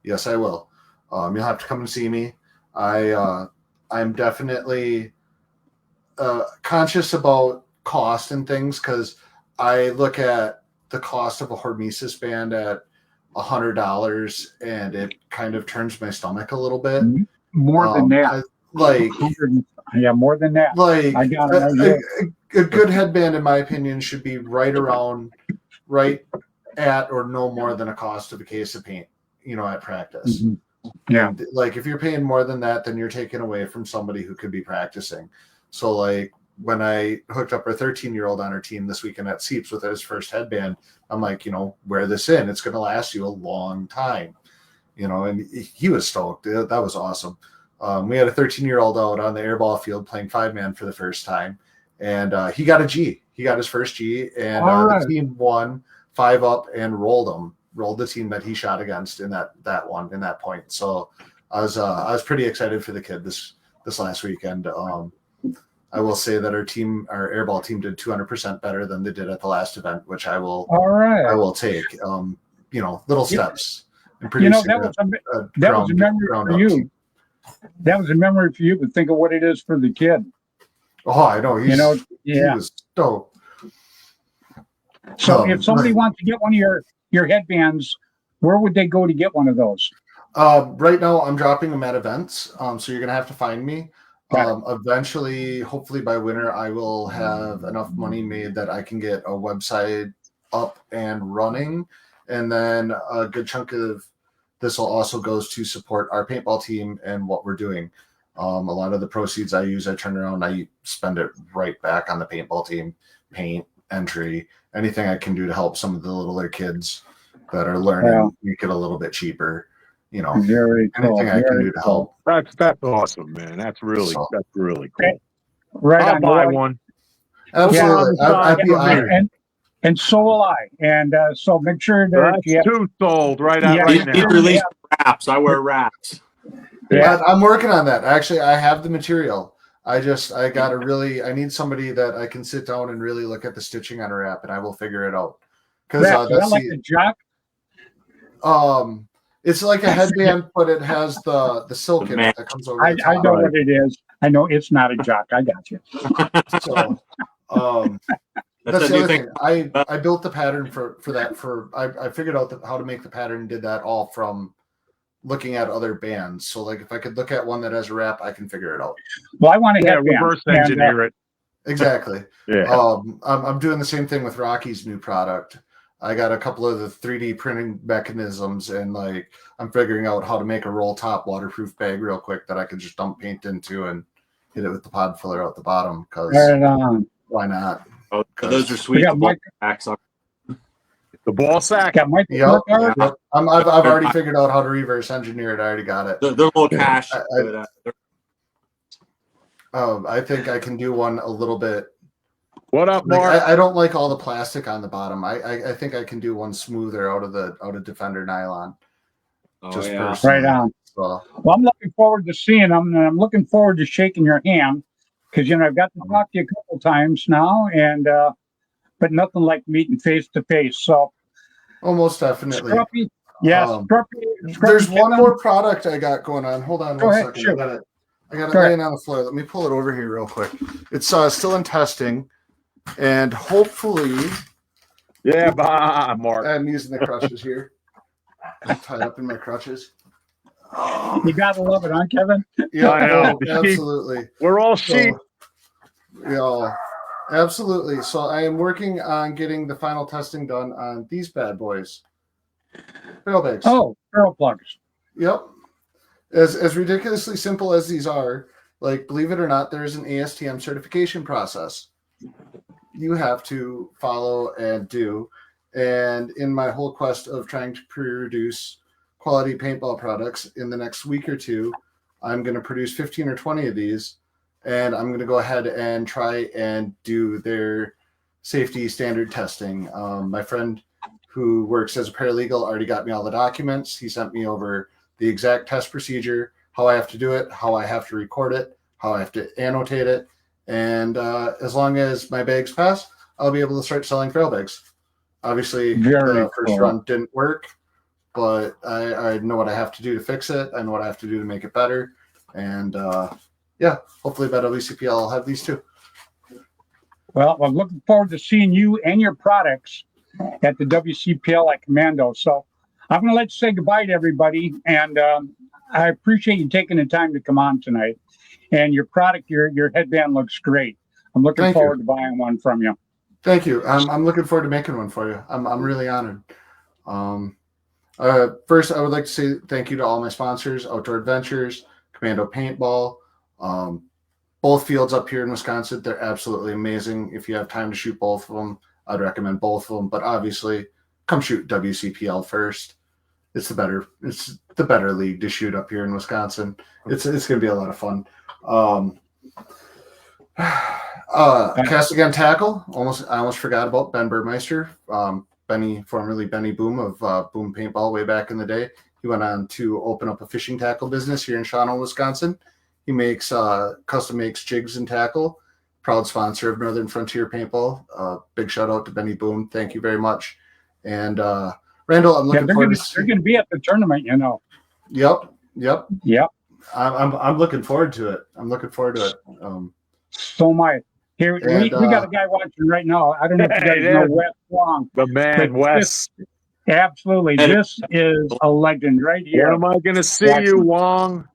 Yes, I will. You'll have to come and see me. I'm definitely conscious about cost and things, because I look at the cost of a Hormesis band at $100, and it kind of turns my stomach a little bit. More than that. More than that. Like a good headband, in my opinion, should be right at or no more than a cost of a case of paint, at practice. Mhm. Yeah. And, like, if you're paying more than that, then you're taking away from somebody who could be practicing. So, like, when I hooked up our 13-year-old on our team this weekend at Seeps with his first headband, I'm like, wear this in. It's going to last you a long time. And he was stoked. That was awesome. We had a 13-year-old out on the airball field playing 5-man for the first time, and he got a G. He got his first G, and the team won 5-up and rolled the team that he shot against in that point. So I was pretty excited for the kid this last weekend. I will say that our airball team did 200% better than they did at the last event, which I will take. Little steps. And that was a memory for you. That was a memory for you, but think of what it is for the kid. Oh, I know. He was stoked. So if somebody wants to get one of your headbands, where would they go to get one of those? Right now, I'm dropping them at events. So you're going to have to find me. Eventually, hopefully by winter, I will have enough money made that I can get a website up and running. And then a good chunk of this will also goes to support our paintball team and what we're doing. A lot of the proceeds I turn around, I spend it right back on the paintball team, paint, entry, anything I can do to help some of the littler kids that are learning, make it a little bit cheaper. Very cool. Anything I can do to help. That's awesome, man. That's really cool. Right. I'll buy one. Absolutely. I'd be honored. And so will I. And so make sure that that's 2 sold right now. He released wraps. I wear wraps. Yeah, I'm working on that. Actually, I have the material. I need somebody that I can sit down and really look at the stitching on a wrap, and I will figure it out. Because that's like a jock. It's like a headband, but it has the silk in it that comes over. I know what it is. I know it's not a jock. I got you. So, that's the other thing. I built the pattern for that. I figured out how to make the pattern and did that all from looking at other bands. So, like, if I could look at one that has a wrap, I can figure it out. Well, I want to reverse engineer it. Exactly. Yeah. I'm doing the same thing with Rocky's new product. I got a couple of the 3D printing mechanisms, and like I'm figuring out how to make a roll top waterproof bag real quick that I can just dump paint into and hit it with the pod filler out the bottom. Because why not? Oh, those are sweet. The ball sack. Yep. I've already figured out how to reverse engineer it. I already got it. They're a little cash. I think I can do one a little bit. What up, Mark? I don't like all the plastic on the bottom. I think I can do one smoother out of Defender nylon. Right on. So. Well, I'm looking forward to seeing them, and I'm looking forward to shaking your hand because I've got to talk to you a couple times now, and but nothing like meeting face to face. So, almost definitely. Scruffy, yes. There's one more product I got going on. Hold on one second. Sure. I got it laying on the floor. Let me pull it over here real quick. It's still in testing. And hopefully, Mark. I'm using the crutches here. I'm tied up in my crutches. You gotta love it, huh, Kevin? Yeah, I know. Absolutely. We're all sheep. Yeah, absolutely. So I am working on getting the final testing done on these bad boys. Barrel bags. Oh, barrel plugs. Yep. As ridiculously simple as these are, like, believe it or not, there is an ASTM certification process you have to follow and do. And in my whole quest of trying to produce quality paintball products in the next week or two, I'm going to produce 15 or 20 of these, and I'm going to go ahead and try and do their safety standard testing. My friend who works as a paralegal already got me all the documents. He sent me over the exact test procedure, how I have to do it, how I have to record it, how I have to annotate it. And as long as my bags pass, I'll be able to start selling trail bags. Obviously, the first run didn't work, but I know what I have to do to fix it. I know what I have to do to make it better. And hopefully by WCPL, I'll have these too. Well, I'm looking forward to seeing you and your products at the WCPL at Commando. So I'm going to let you say goodbye to everybody. And I appreciate you taking the time to come on tonight. And your product, your headband looks great. I'm looking forward to buying one from you. Thank you. I'm looking forward to making one for you. I'm really honored. First, I would like to say thank you to all my sponsors, Outdoor Adventures, Commando Paintball. Both fields up here in Wisconsin, they're absolutely amazing. If you have time to shoot both of them, I'd recommend both of them. But obviously, come shoot WCPL first. It's the better league to shoot up here in Wisconsin. It's going to be a lot of fun. Cast Again Tackle. I almost forgot about Ben Burmeister. Benny, formerly Benny Boom of Boom Paintball way back in the day. He went on to open up a fishing tackle business here in Shawano, Wisconsin. He makes custom makes jigs and tackle. Proud sponsor of Northern Frontier Paintball. Big shout out to Benny Boom. Thank you very much. And Randall, I'm looking forward to. They're going to be at the tournament, you know. Yep. I'm looking forward to it. So am I. Here, we got a guy watching right now. I don't know if you guys know Wes Wong. The man, Wes. Absolutely. This is a legend right here. When am I going to see you, Wong?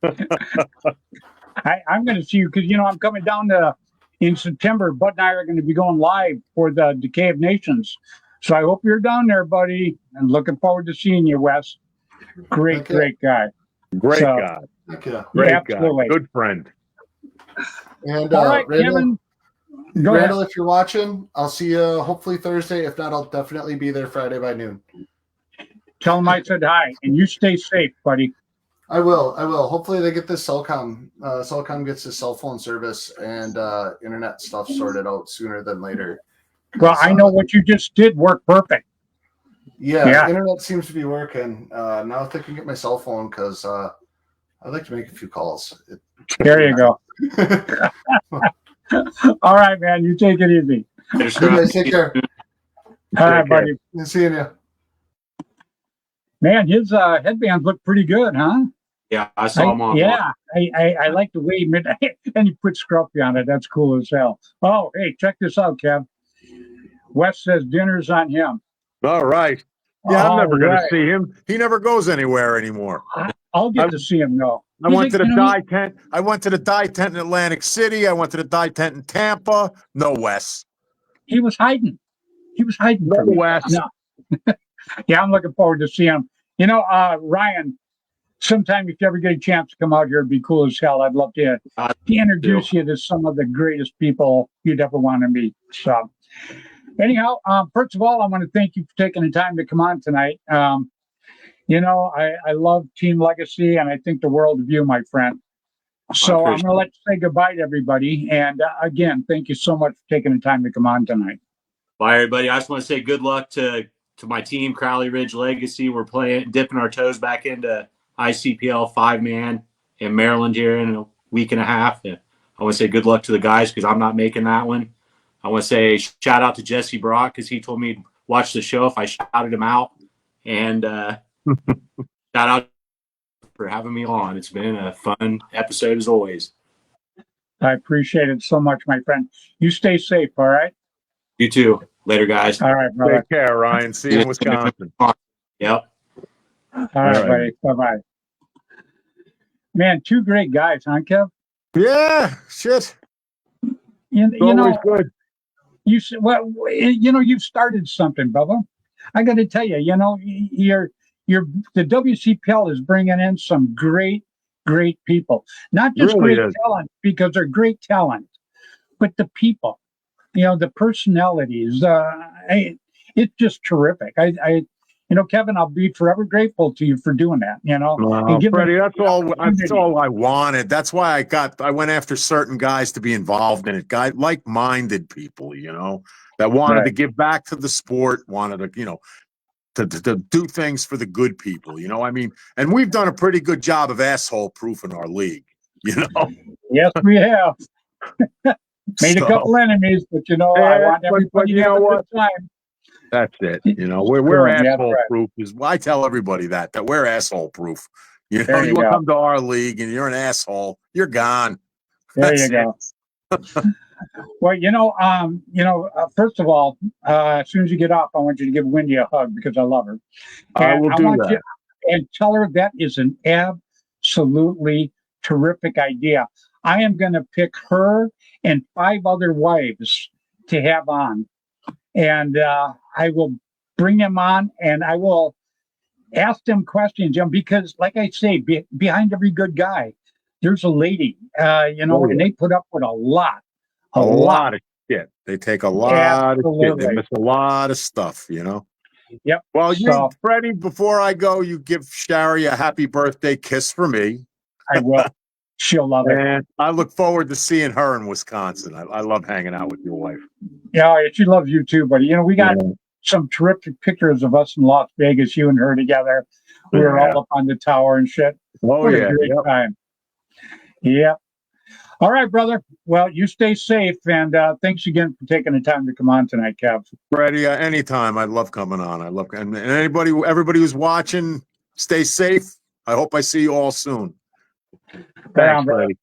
I'm going to see you because, I'm coming down in September. Bud and I are going to be going live for the Decay of Nations. So I hope you're down there, buddy. And looking forward to seeing you, Wes. Great guy. Great guy. Great guy. Good friend. And all right, Randall, Kevin, if you're watching, I'll see you hopefully Thursday. If not, I'll definitely be there Friday by noon. Tell them I said hi, and you stay safe, buddy. I will. Hopefully they get this Cellcom. Cellcom gets his cell phone service and internet stuff sorted out sooner than later. Well, I know what you just did worked perfect. Yeah, internet seems to be working. Now if they can get my cell phone, because I'd like to make a few calls. There you go. All right, man. You take it easy. You guys take care. All right, buddy. Good seeing you. Man, his headbands look pretty good, huh? Yeah, I saw him on. Yeah, I like the way and he put Scruffy on it. That's cool as hell. Oh, hey, check this out, Kev. Wes says dinner's on him. All right. Yeah, I'm never going to see him. He never goes anywhere anymore. I'll get to see him, though. I went to the dye tent. I went to the dye tent in Atlantic City. I went to the dye tent in Tampa. No Wes. He was hiding. No Wes. No. Yeah, I'm looking forward to seeing him. Ryan, sometime if you ever get a chance to come out here, it'd be cool as hell. I'd love to introduce you to some of the greatest people you'd ever want to meet. So, anyhow, first of all, I want to thank you for taking the time to come on tonight. I love Team Legacy, and I think the world of you, my friend. So I'm going to let you say goodbye to everybody. And again, thank you so much for taking the time to come on tonight. Bye, everybody. I just want to say good luck to my team, Crowley Ridge Legacy. We're dipping our toes back into ICPL 5-man in Maryland here in a week and a half. I want to say good luck to the guys because I'm not making that one. I want to say shout out to Jesse Brock because he told me to watch the show if I shouted him out. And shout out for having me on. It's been a fun episode as always. I appreciate it so much, my friend. You stay safe, all right? You too. Later, guys. All right, brother. Take care, Ryan. See you in Wisconsin. Yep. All right, buddy. Bye-bye. Man, two great guys, huh, Kev? Yeah, shit. Good. You've started something, Bubba. I got to tell you, the WCPL is bringing in some great people. Not just really great talent because they're great talent, but the people. The personalities. It's just terrific. Kevin, I'll be forever grateful to you for doing that. Freddie, that's all I wanted. That's why I went after certain guys to be involved in it. Like-minded people, that wanted to give back to the sport, wanted to, to do things for the good people. And we've done a pretty good job of asshole proofing our league. Yes, we have. Made a couple enemies, but I want everybody to have a good time. That's it. We're asshole proof. I tell everybody that we're asshole proof. You come to our league and you're an asshole, you're gone. There you go. Well, first of all, as soon as you get off, I want you to give Wendy a hug because I love her. I will do that. And tell her that is an absolutely terrific idea. I am going to pick her and 5 other wives to have on. And I will bring them on, and I will ask them questions. Because, like I say, behind every good guy, there's a lady. And they put up with a lot of shit. They take a lot of shit. They Absolutely. miss a lot of stuff, Yep. Well, So Freddie, before I go, you give Shari a happy birthday kiss for me. I will. She'll love it. And I look forward to seeing her in Wisconsin. I love hanging out with your wife. Yeah, she loves you too, buddy. We got Yeah. some terrific pictures of us in Las Vegas, you and her together. We were all up on the tower and shit. Oh, What yeah. a great time. Yep. All right, brother. Well, you stay safe, and thanks again for taking the time to come on tonight, Kev. Freddie, anytime. I love coming on. And everybody who's watching, stay safe. I hope I see you all soon. Thanks, Freddie.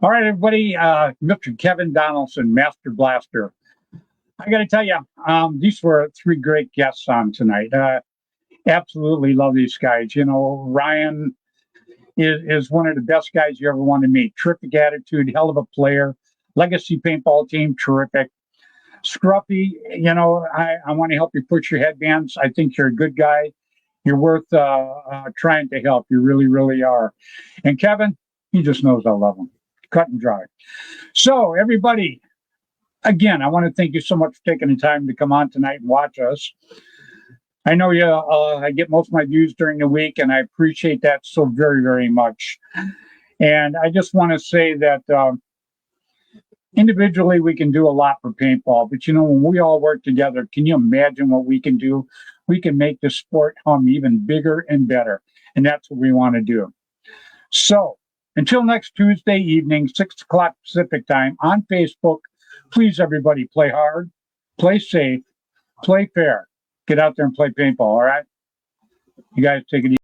All right, everybody. Mr. Kevin Donaldson, Master Blaster. I got to tell you, these were 3 great guests on tonight. Absolutely love these guys. Ryan is one of the best guys you ever want to meet. Terrific attitude, hell of a player. Legacy paintball team, terrific. Scruffy, I want to help you push your headbands. I think you're a good guy. You're worth trying to help. You really, really are. And Kevin, he just knows I love him. Cut and dry. So, everybody, again, I want to thank you so much for taking the time to come on tonight and watch us. I know I get most of my views during the week, and I appreciate that so very, very much. And I just want to say that individually we can do a lot for paintball, but when we all work together, can you imagine what we can do? We can make the sport hum even bigger and better, and that's what we want to do. So until next Tuesday evening, 6 o'clock Pacific time on Facebook, please, everybody, play hard, play safe, play fair. Get out there and play paintball, all right? You guys take it easy.